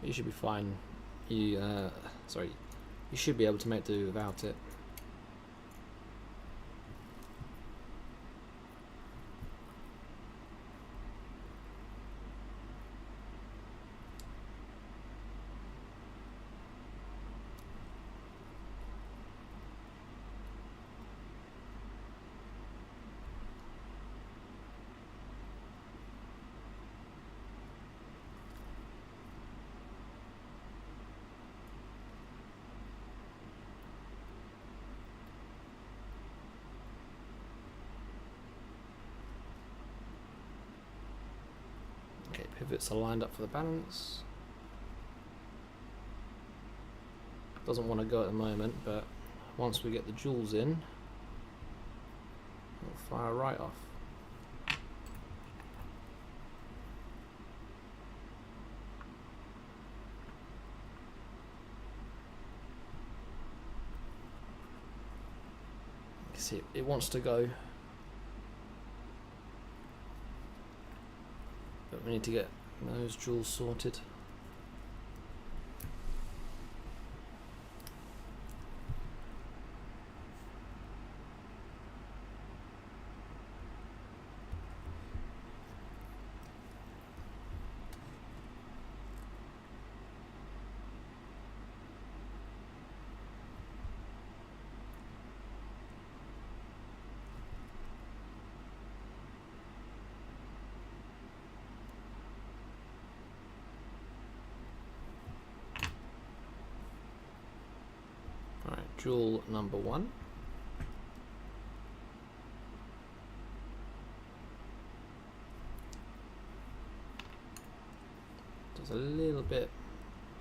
You should be fine. You should be able to make do without it. Pivots are lined up for the balance. Doesn't want to go at the moment, but once we get the jewels in, it'll fire right off. You can see it wants to go, but we need to get those jewels sorted. Jewel number 1. There's a little bit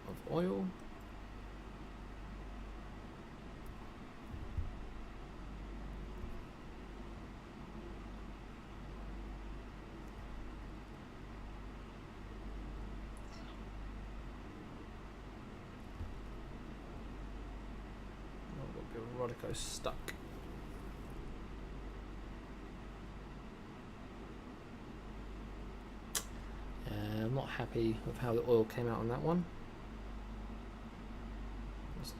of oil. Rodico stuck. I'm not happy with how the oil came out on that one. Just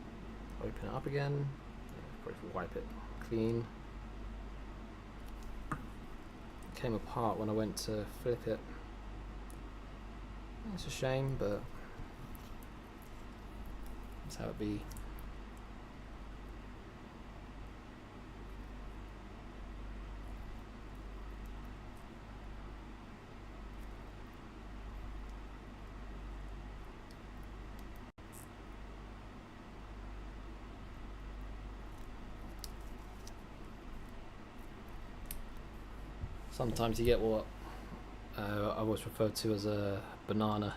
open it up again. Probably wipe it clean. It came apart when I went to flip it. It's a shame, but that's how it be. Sometimes you get what I always refer to as a banana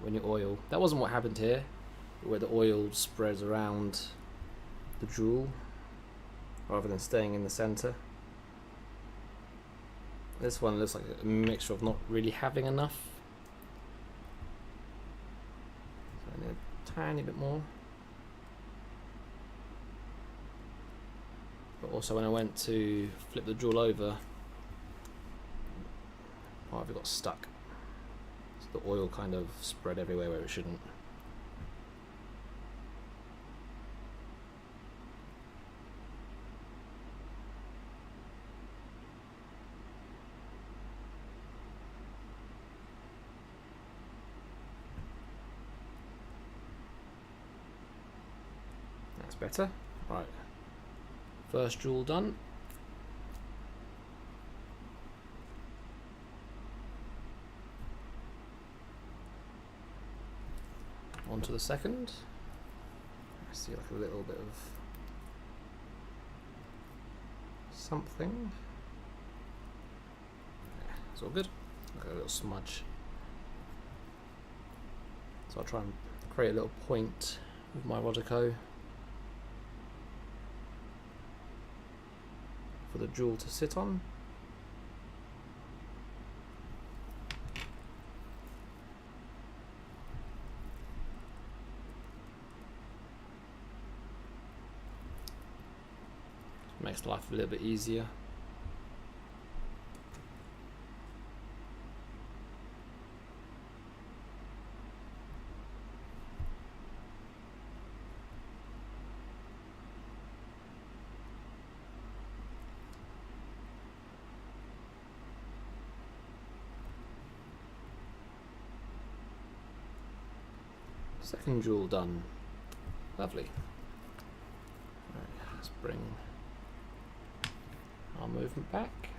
when you oil. That wasn't what happened here, where the oil spreads around the jewel rather than staying in the center. This one looks like a mixture of not really having enough. So I need a tiny bit more. But also when I went to flip the jewel over, part of it got stuck. So the oil kind of spread everywhere where it shouldn't. That's better. Right. First jewel done. On to the second. I see like a little bit of something. Yeah, it's all good. Like a little smudge. So I'll try and create a little point with my Rodico for the jewel to sit on. Makes life a little bit easier. Second jewel done. Lovely. Right, let's bring our movement back.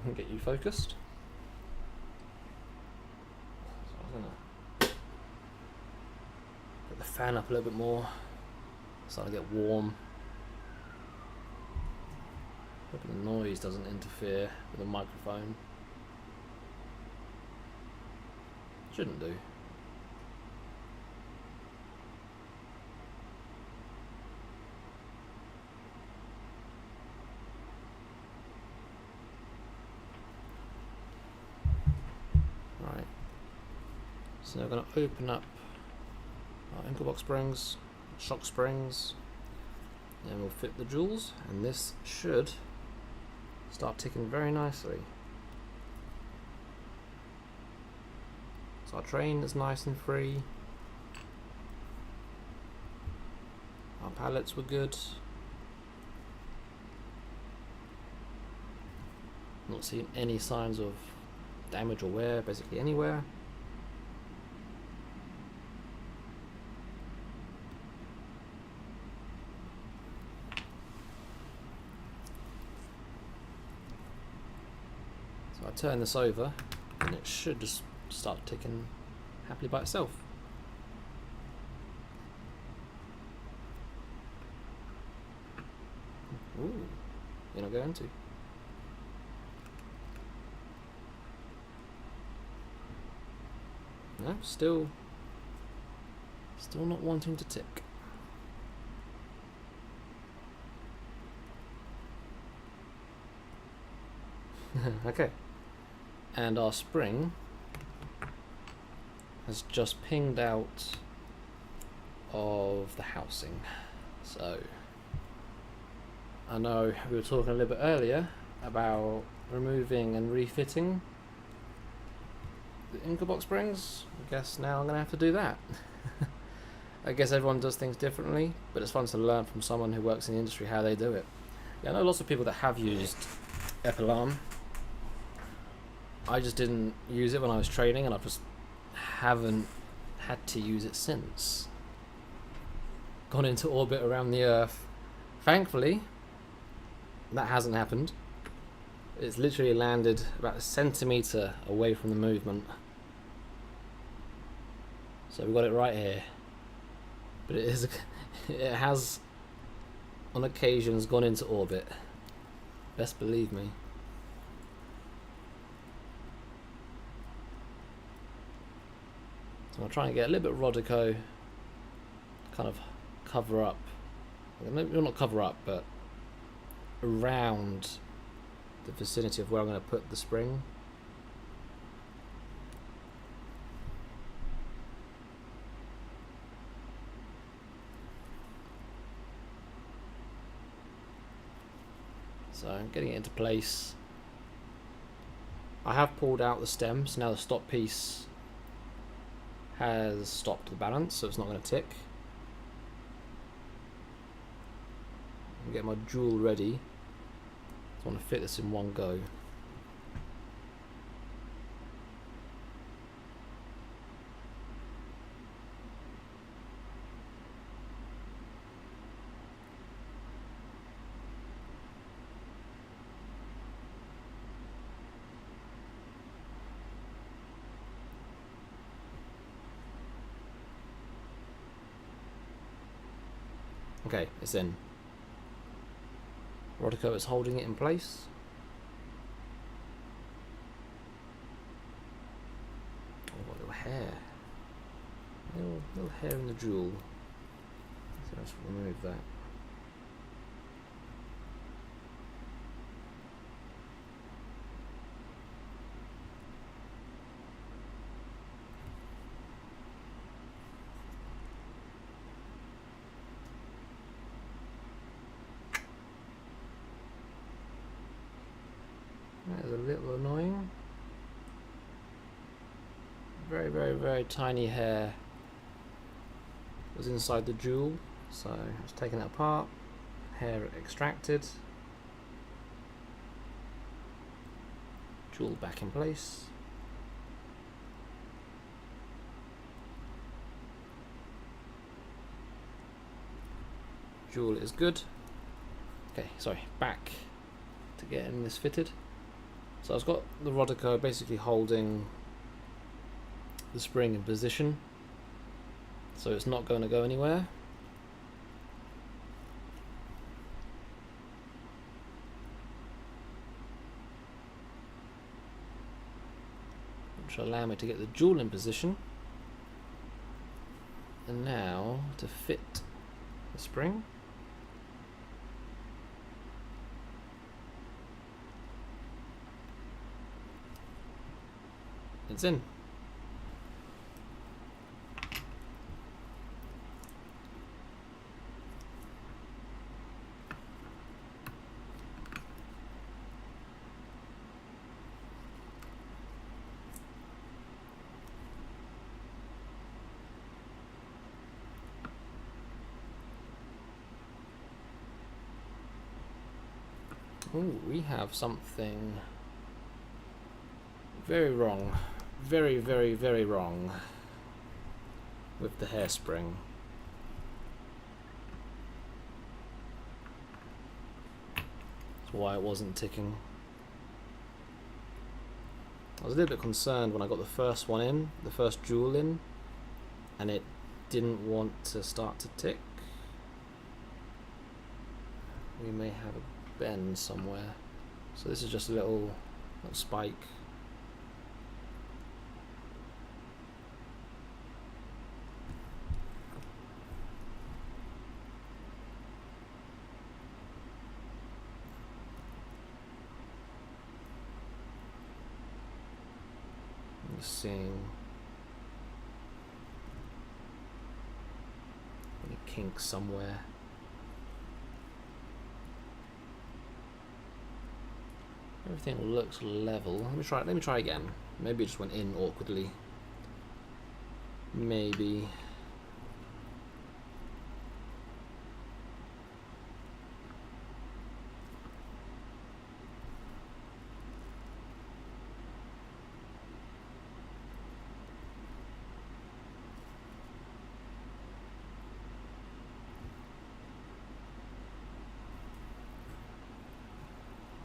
And get you focused. So I'm gonna get the fan up a little bit more. It's starting to get warm. Hoping the noise doesn't interfere with the microphone. Shouldn't do. Right. So we're going to open up our ankle box springs, shock springs, and we'll fit the jewels, and this should start ticking very nicely. So our train is nice and free. Our pallets were good. Not seeing any signs of damage or wear basically anywhere. So I turn this over and it should just start ticking happily by itself. Ooh, you're not going to. No, still not wanting to tick. Okay. And our spring has just pinged out of the housing. So I know we were talking a little bit earlier about removing and refitting the ankle box springs. I guess now I'm going to have to do that. I guess everyone does things differently, but it's fun to learn from someone who works in the industry how they do it. Yeah, I know lots of people that have used Epilarm. I just didn't use it when I was training, and I just haven't had to use it since. Gone into orbit around the Earth. Thankfully, that hasn't happened. It's literally landed about a centimetre away from the movement. So we've got it right here. But it has on occasions gone into orbit. Best believe me. So I'll try and get a little bit of Rodico, kind of cover up, maybe not cover up, but around the vicinity of where I'm going to put the spring. So I'm getting it into place. I have pulled out the stem, so now the stop piece has stopped the balance, so it's not going to tick. I'm getting my jewel ready. I want to fit this in one go. Okay, it's in. Rodico is holding it in place. Oh, what a little hair. Little hair in the jewel. So let's remove that. That is a little annoying. Very, very, very tiny hair was inside the jewel, so I was taking it apart, hair extracted, jewel back in place. Jewel is good. Okay, sorry, back to getting this fitted. So I've got the Rodico basically holding the spring in position, so it's not going to go anywhere. which will allow me to get the jewel in position. And now to fit the spring. It's in. Ooh, we have something very wrong. Very, very, very wrong with the hairspring. That's why it wasn't ticking. I was a little bit concerned when I got the first one in, the first jewel in, and it didn't want to start to tick. We may have a bend somewhere. So this is just a little spike. I'm just seeing any kinks somewhere. Everything looks level. Let me try again. Maybe it just went in awkwardly. Maybe.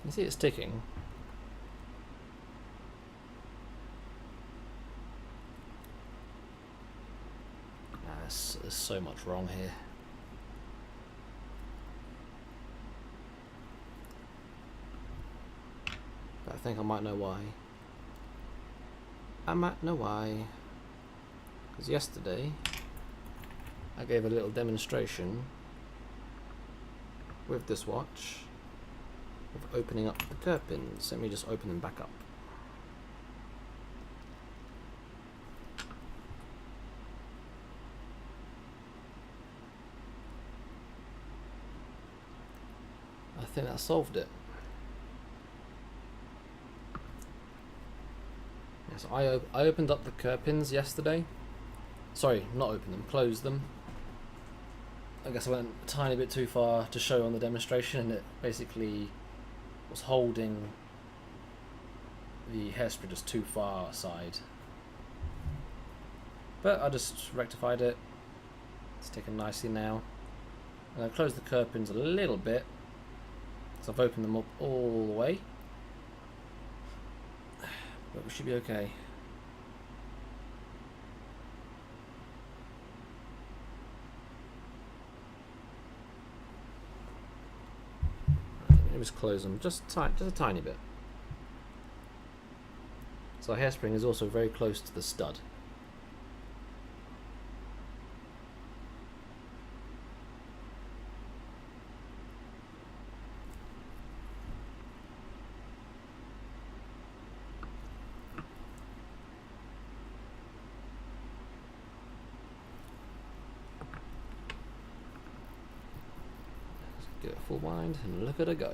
You see it's ticking. There's so much wrong here. But I think I might know why. I might know why. Because yesterday I gave a little demonstration with this watch of opening up the curb pins. Let me just open them back up. I think that solved it. Yeah, so I opened up the curb pins yesterday. Sorry, not opened them, closed them. I guess I went a tiny bit too far to show on the demonstration, and it basically was holding the hairspring just too far aside. But I just rectified it. It's ticking nicely now. And I closed the curb pins a little bit, so I've opened them up all the way. But we should be okay. Let me just close them just a tiny bit. So our hairspring is also very close to the stud. Give it a full wind and look at her go.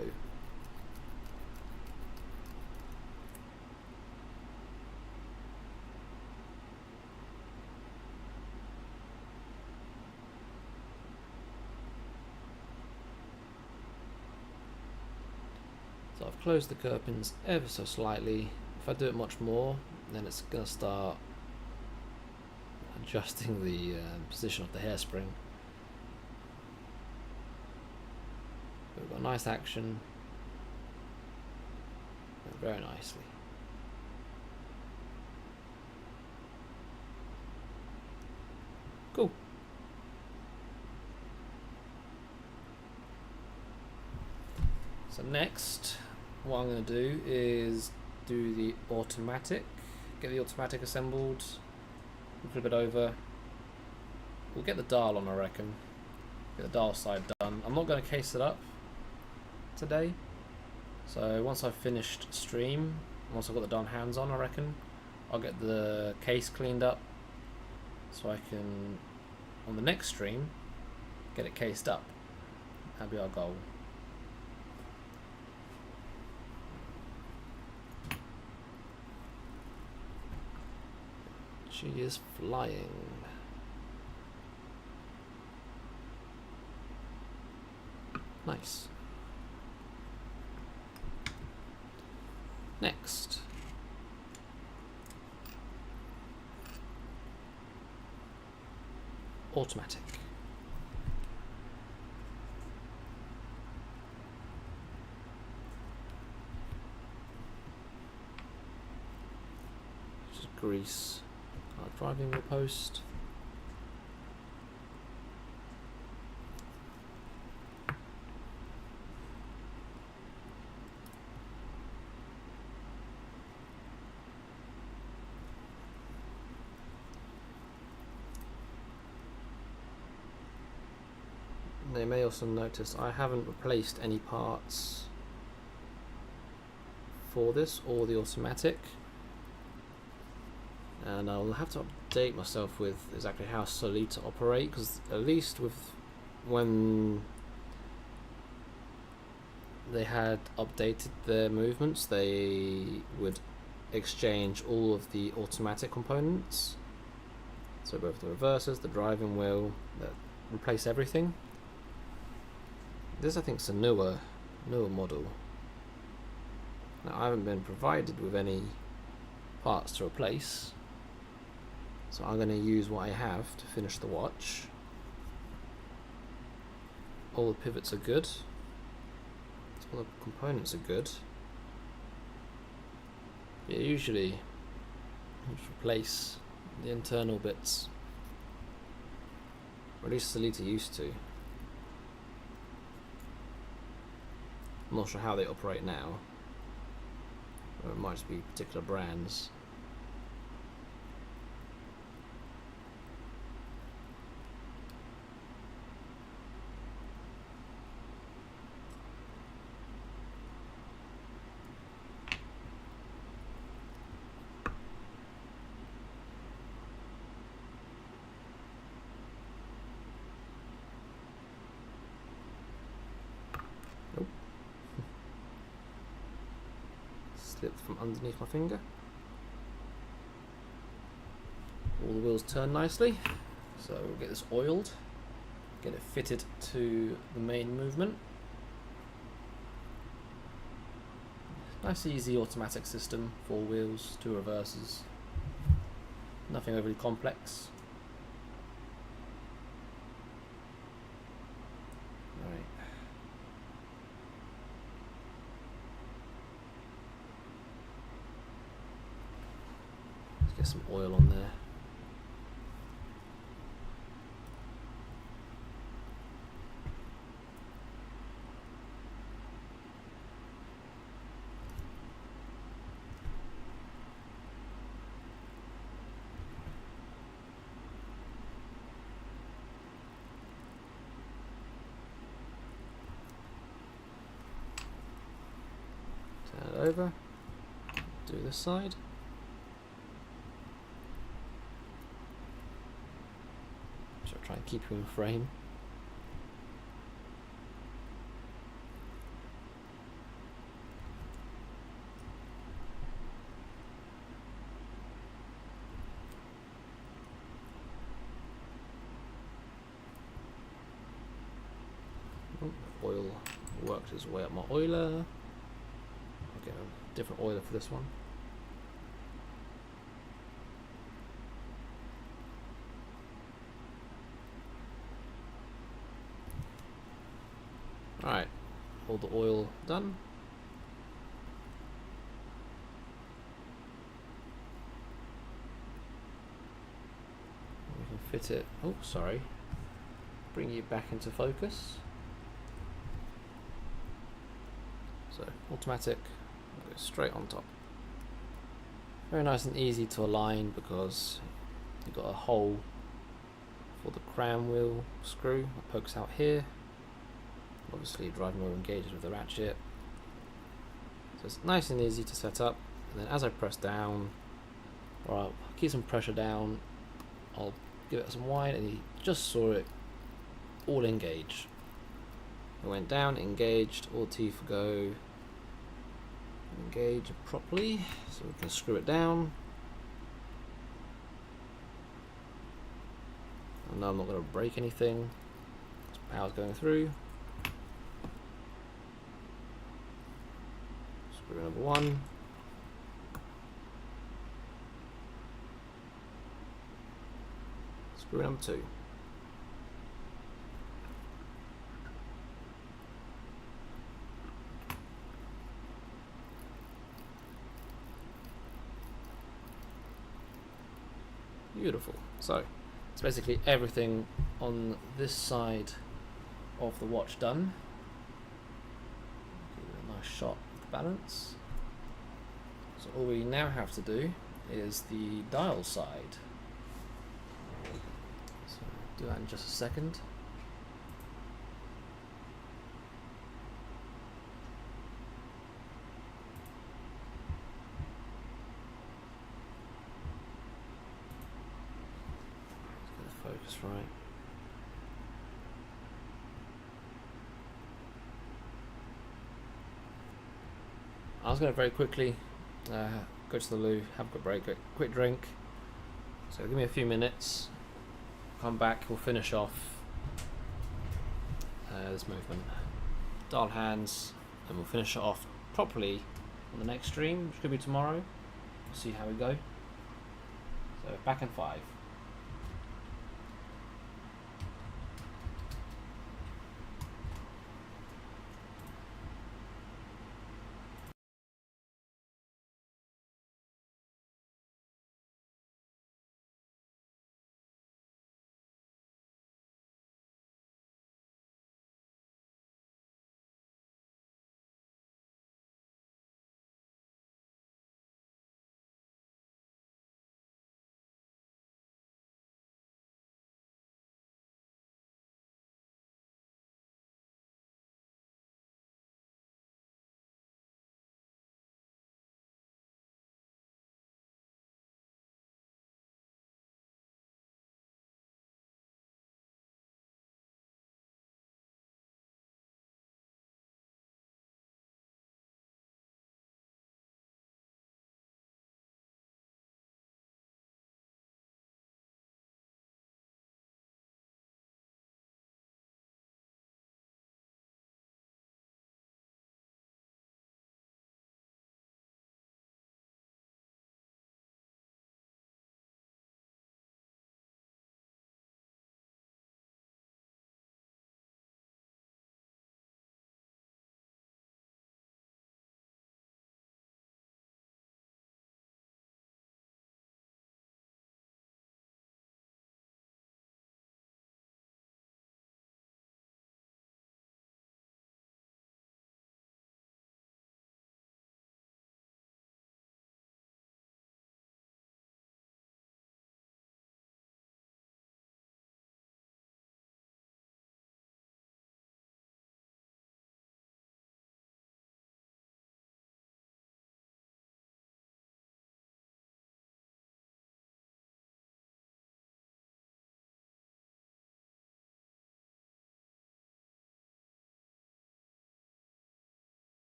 So I've closed the curb pins ever so slightly. If I do it much more, then it's going to start adjusting the position of the hairspring. We've got nice action, very nicely. Cool. So next, what I'm going to do is do the automatic get the automatic assembled, flip it over. We'll get the dial on, I reckon. Get the dial side done. I'm not going to case it up today. So once I've finished stream, once I've got the darn hands on, I reckon, I'll get the case cleaned up so I can, on the next stream, get it cased up. That'll be our goal. She is flying. Nice. Next. Automatic. Just grease our driving wheel post. They may also notice I haven't replaced any parts for this or the automatic, and I'll have to update myself with exactly how slowly to operate, because at least with when they had updated their movements, they would exchange all of the automatic components, so both the reversers, the driving wheel, replace everything. This I think is a newer model. Now I haven't been provided with any parts to replace, so I'm going to use what I have to finish the watch. All the pivots are good, all the components are good. Yeah, usually you just replace the internal bits, or at least Salita used to. I'm not sure how they operate now, or it might just be particular brands. Slipped from underneath my finger. All the wheels turn nicely, so we'll get this oiled, get it fitted to the main movement. Nice easy automatic system, 4 wheels, 2 reversers, nothing overly complex. Right. Get some oil on there. Turn it over. Do this side. Try and keep you in frame. Oh, oil worked his way up my oiler. I'll get a different oiler for this one. Alright, all the oil done. We can fit it, oh sorry, bring you back into focus. So automatic, go straight on top. Very nice and easy to align because you've got a hole for the crown wheel screw that pokes out here. Obviously driving wheel engages with the ratchet. So it's nice and easy to set up, and then as I press down, or I'll keep some pressure down, I'll give it some wide, and you just saw it all engage. It went down, engaged, all teeth go engage properly, so we can screw it down. And now I'm not going to break anything, power's going through. Screw number one. Screw number two. Beautiful. So it's basically everything on this side of the watch done. Give it a nice shot of the balance. So all we now have to do is the dial side. So do that in just a second. Focus right. I was going to very quickly go to the loo, have a quick break, a quick drink. So give me a few minutes, come back, we'll finish off this movement. Dial hands, and we'll finish it off properly on the next stream, which could be tomorrow. We'll see how we go. So back in 5.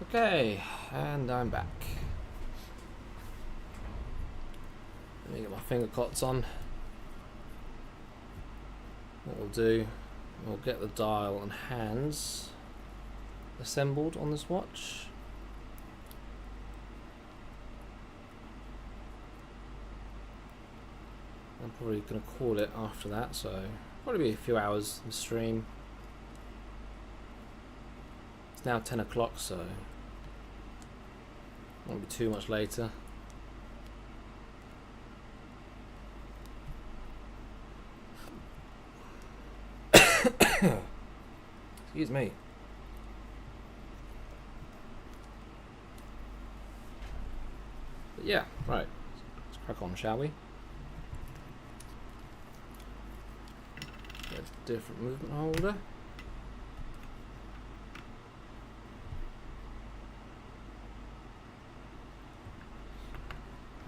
Okay, and I'm back. Let me get my finger cots on. What we'll do, we'll get the dial and hands assembled on this watch. I'm probably going to call it after that, so probably be a few hours in stream. It's now 10 o'clock, so won't be too much later. Excuse me. But yeah, right. Let's crack on, shall we? Get a different movement holder.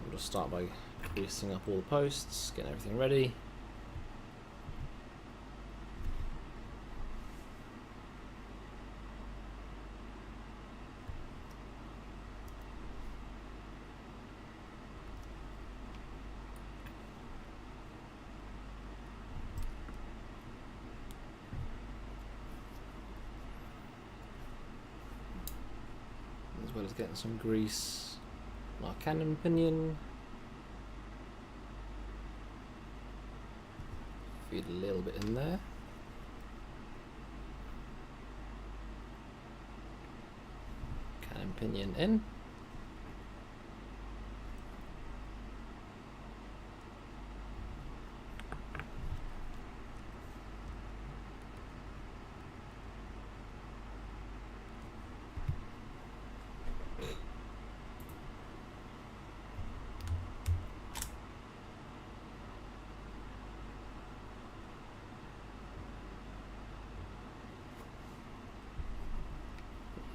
We'll just start by greasing up all the posts, getting everything ready. As well as getting some grease on our cannon pinion. Feed a little bit in there. Cannon pinion in.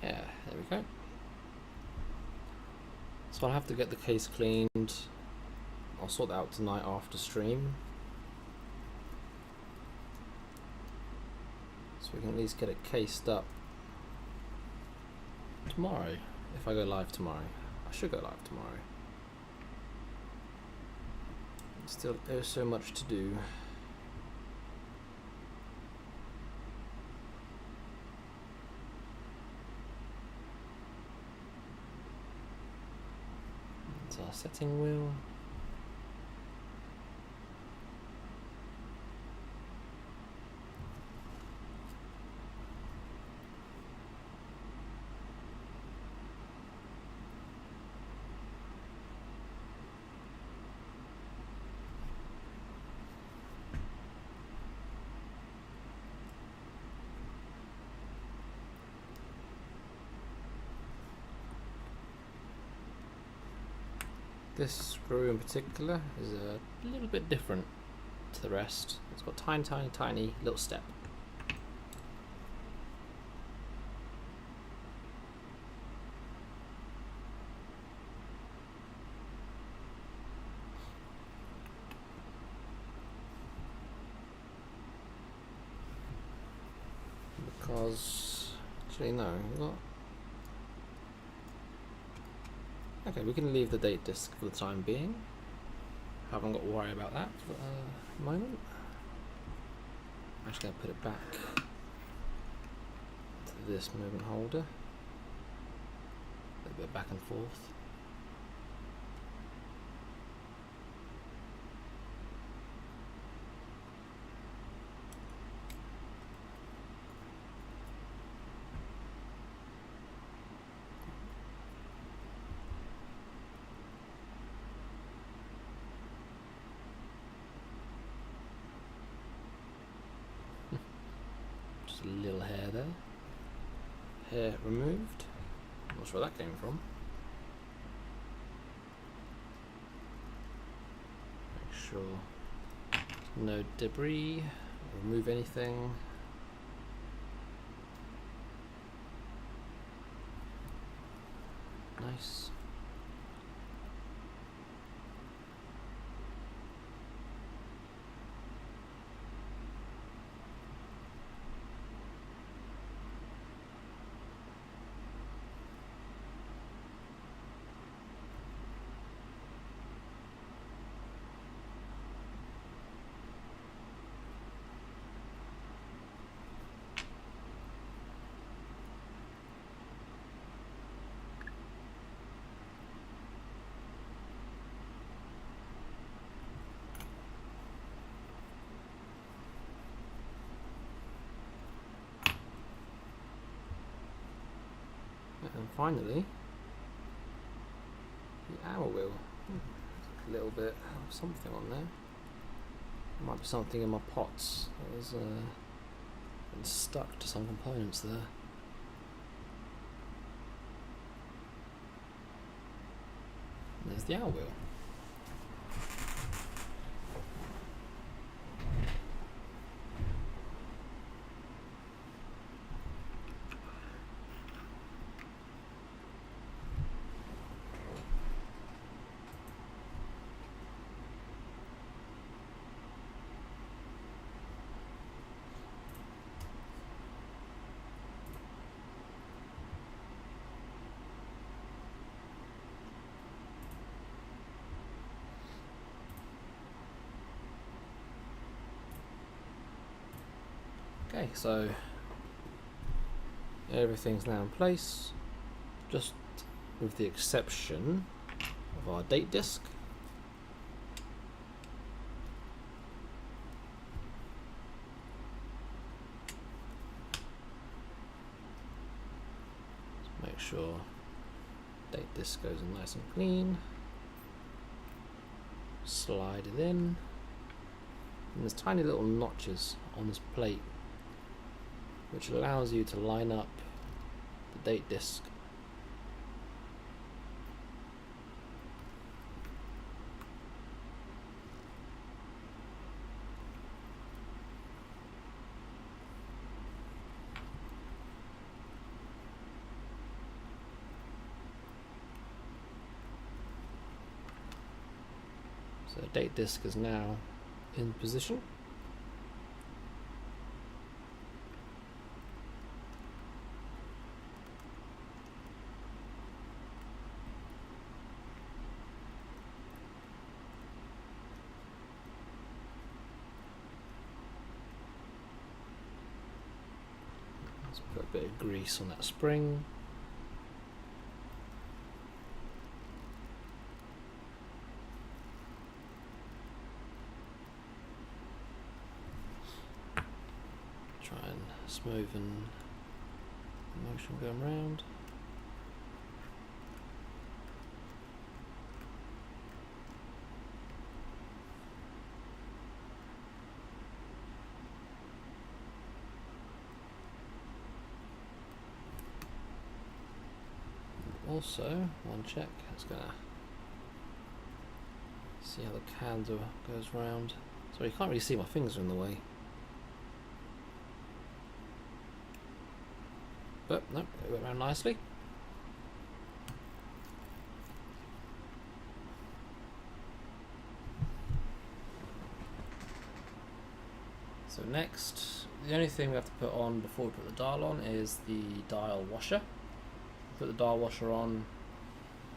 Yeah, there we go. So I'll have to get the case cleaned. I'll sort that out tonight after stream. So we can at least get it cased up tomorrow, if I go live tomorrow. I should go live tomorrow. Still, there's so much to do. It's our setting wheel. This screw in particular is a little bit different to the rest. It's got tiny little step. Because, actually no, we've got... Okay, we can leave the date disk for the time being. Haven't got to worry about that for the moment. I'm just going to put it back to this movement holder. A little bit back and forth. Just a little hair there. Hair removed. Not sure where that came from. Make sure no debris. Remove anything. Nice. And finally, the hour wheel. A little bit of something on there. Might be something in my pots that was been stuck to some components there. And there's the hour wheel. Okay, so everything's now in place, just with the exception of our date disc. Let's make sure date disc goes in nice and clean. Slide it in. And there's tiny little notches on this plate which allows you to line up the date disc. So the date disc is now in position. Let's put a bit of grease on that spring. Try and smoothen the motion going round. Also, one check, it's gonna see how the candle goes round. Sorry, you can't really see, my fingers are in the way. But no, it went round nicely. So next, the only thing we have to put on before we put the dial on is the dial washer. Put the dial washer on,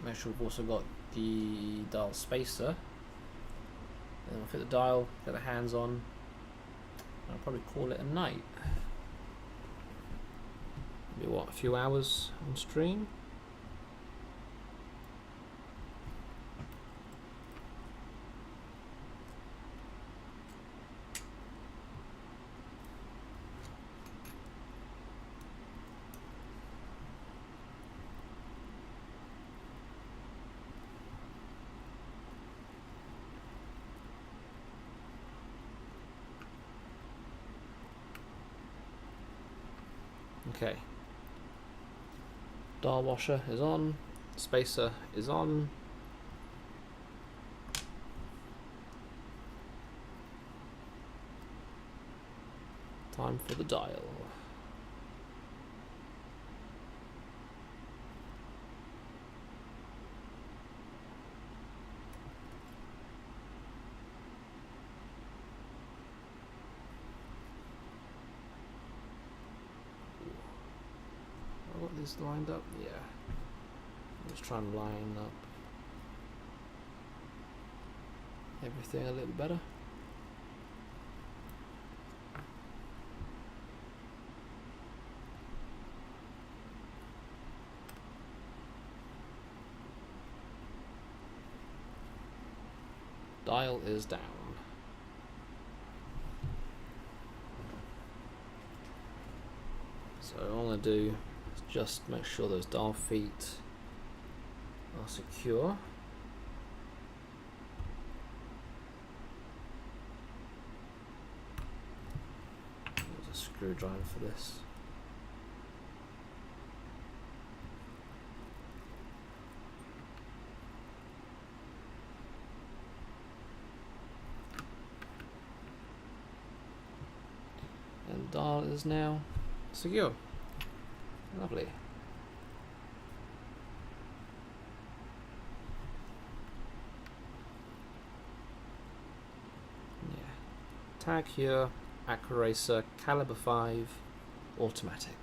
make sure we've also got the dial spacer. And then we'll fit the dial, get the hands on, and I'll probably call it a night. Maybe what, a few hours on stream? Okay. Dial washer is on, spacer is on. Time for the dial. I've got this lined up, yeah. Let's try and line up everything a little better. Dial is down. So all I'm going to do Just make sure those dial feet are secure. There's a screwdriver for this. And dial is now secure. Lovely. Yeah. Tag here, Aquaracer caliber 5 automatic.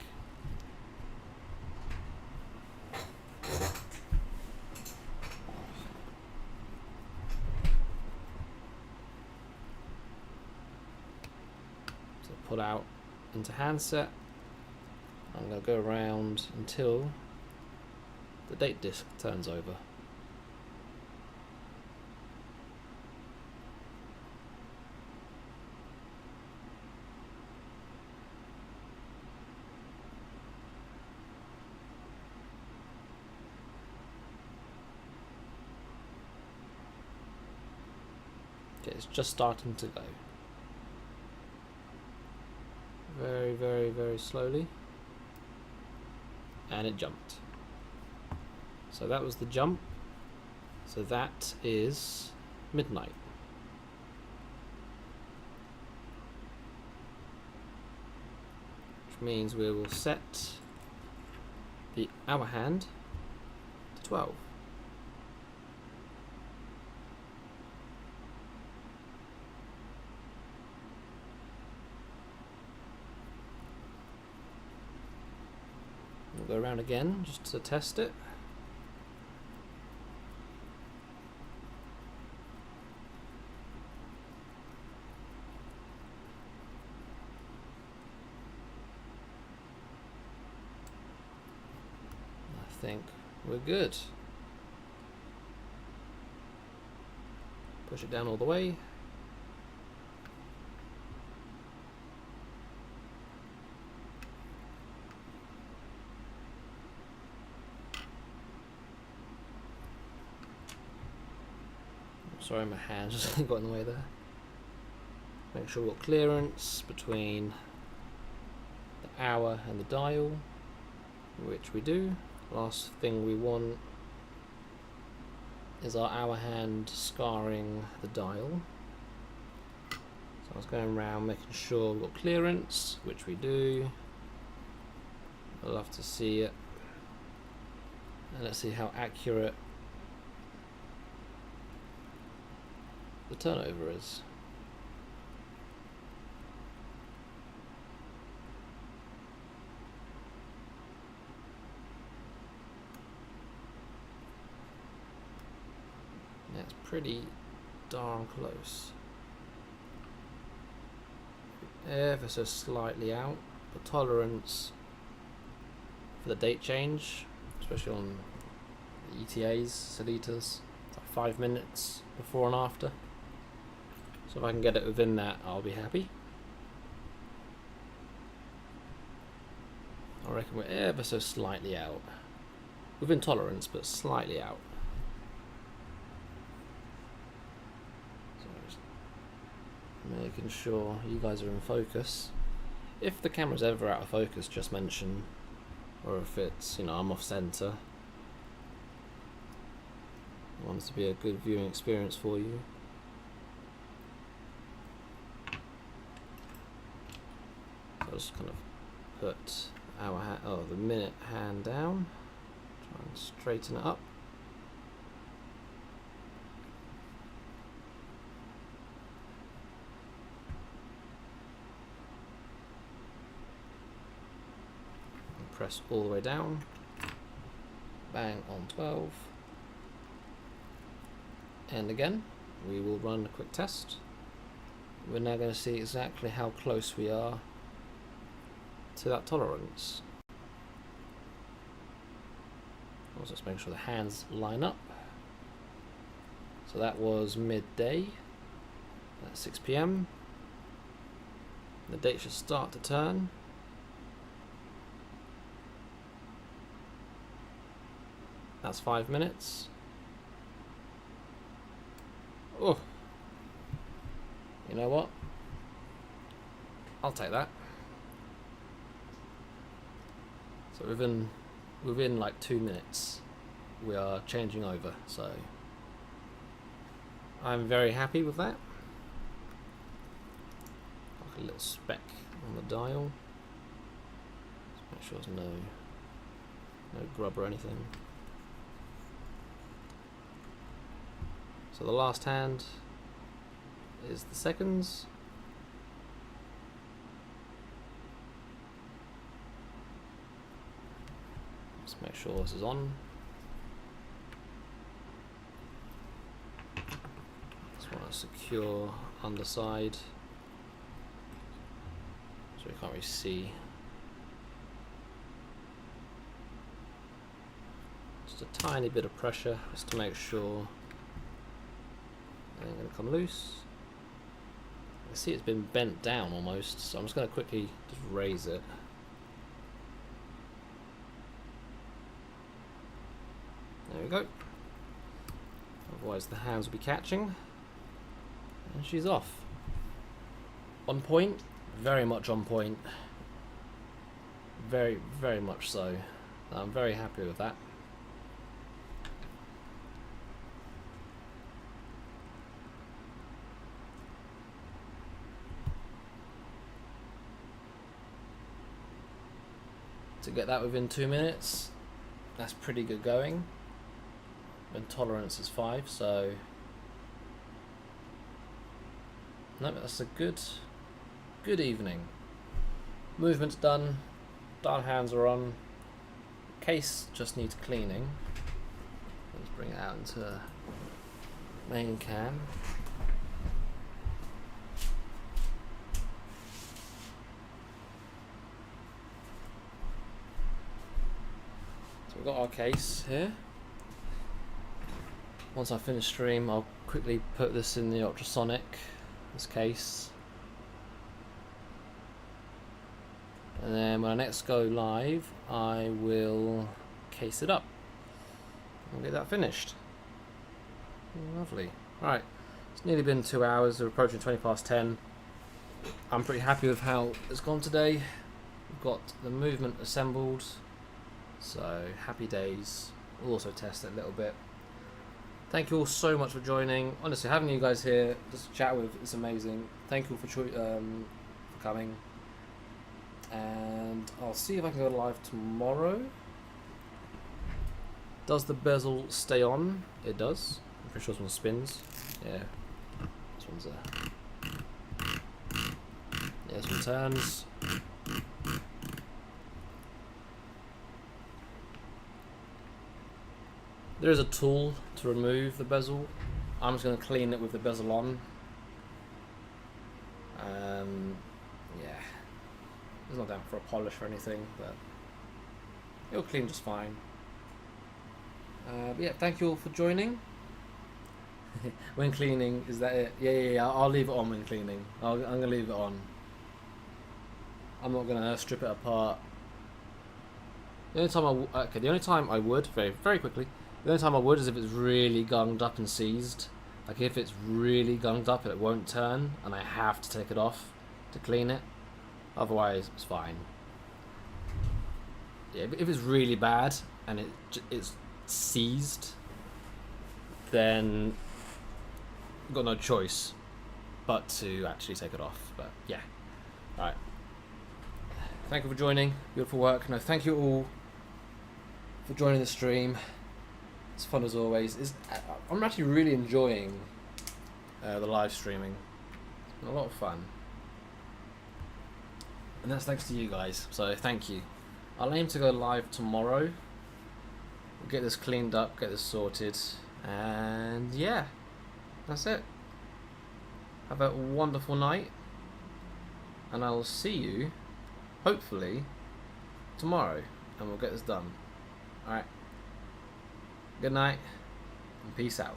So pull out into handset. I'm going to go around until the date disc turns over. Okay, it's just starting to go. Very, very, very slowly. And it jumped. So that was the jump. So that is midnight. Which means we will set the hour hand to 12. We'll go around again just to test it. I think we're good. Push it down all the way. Sorry, my hand just got in the way there. Make sure we've got clearance between the hour and the dial, which we do. Last thing we want is our hour hand scarring the dial. So I was going around making sure we've got clearance, which we do. I'd love to see it. And let's see how accurate the turnover is. Yeah, it's pretty darn close. Ever so slightly out. The tolerance for the date change, especially on the ETAs, Salitas, it's like 5 minutes before and after. So if I can get it within that, I'll be happy. I reckon we're ever so slightly out. Within tolerance, but slightly out. So just making sure you guys are in focus. If the camera's ever out of focus, just mention. Or if it's, I'm off center. I want it to be a good viewing experience for you. I'll just kind of put the minute hand down, try and straighten it up. And press all the way down, bang on 12. And again, we will run a quick test. We're now going to see exactly how close we are to that tolerance. I'll just make sure the hands line up. So that was midday at 6 PM. The date should start to turn. That's 5 minutes. Oh, you know what? I'll take that. So within like 2 minutes, we are changing over. So I'm very happy with that. Like a little speck on the dial. Just make sure there's no grub or anything. So the last hand is the seconds. Just make sure this is on. Just want to secure underside so we can't really see. Just a tiny bit of pressure just to make sure it ain't going to come loose. I can see it's been bent down almost, so I'm just going to quickly just raise it. There we go. Otherwise the hands will be catching. And she's off. On point, very much on point. Very, very much so. I'm very happy with that. To get that within 2 minutes, that's pretty good going. And tolerance is 5, so no, that's a good evening. Movement's done, dial hands are on, case just needs cleaning. Let's bring it out into main cam. So we've got our case here. Once I finish stream, I'll quickly put this in the ultrasonic, this case. And then when I next go live, I will case it up and get that finished. Lovely. Alright, it's nearly been 2 hours, we're approaching 20 past 10. I'm pretty happy with how it's gone today. We've got the movement assembled, so happy days. We'll also test it a little bit. Thank you all so much for joining. Honestly, having you guys here just to chat with is amazing. Thank you for coming. And I'll see if I can go live tomorrow. Does the bezel stay on? It does. I'm pretty sure this one spins. Yeah. This one's yeah, this one turns. There is a tool to remove the bezel. I'm just going to clean it with the bezel on. Yeah, it's not down for a polish or anything, but it'll clean just fine. But yeah, thank you all for joining. When cleaning, is that it? Yeah. I'll leave it on when cleaning. I'm going to leave it on. I'm not going to strip it apart. The only time I would, very quickly. The only time I would is if it's really gunged up and seized. Like if it's really gunged up and it won't turn and I have to take it off to clean it. Otherwise, it's fine. Yeah, if it's really bad and it's seized, then I've got no choice but to actually take it off. But yeah, alright. Thank you for joining. Beautiful work. No, thank you all for joining the stream. It's fun as always. I'm actually really enjoying the live streaming. It's been a lot of fun. And that's thanks to you guys, so thank you. I'll aim to go live tomorrow. We'll get this cleaned up, get this sorted, and yeah, that's it. Have a wonderful night, and I will see you, hopefully, tomorrow, and we'll get this done. Alright. Good night, and peace out.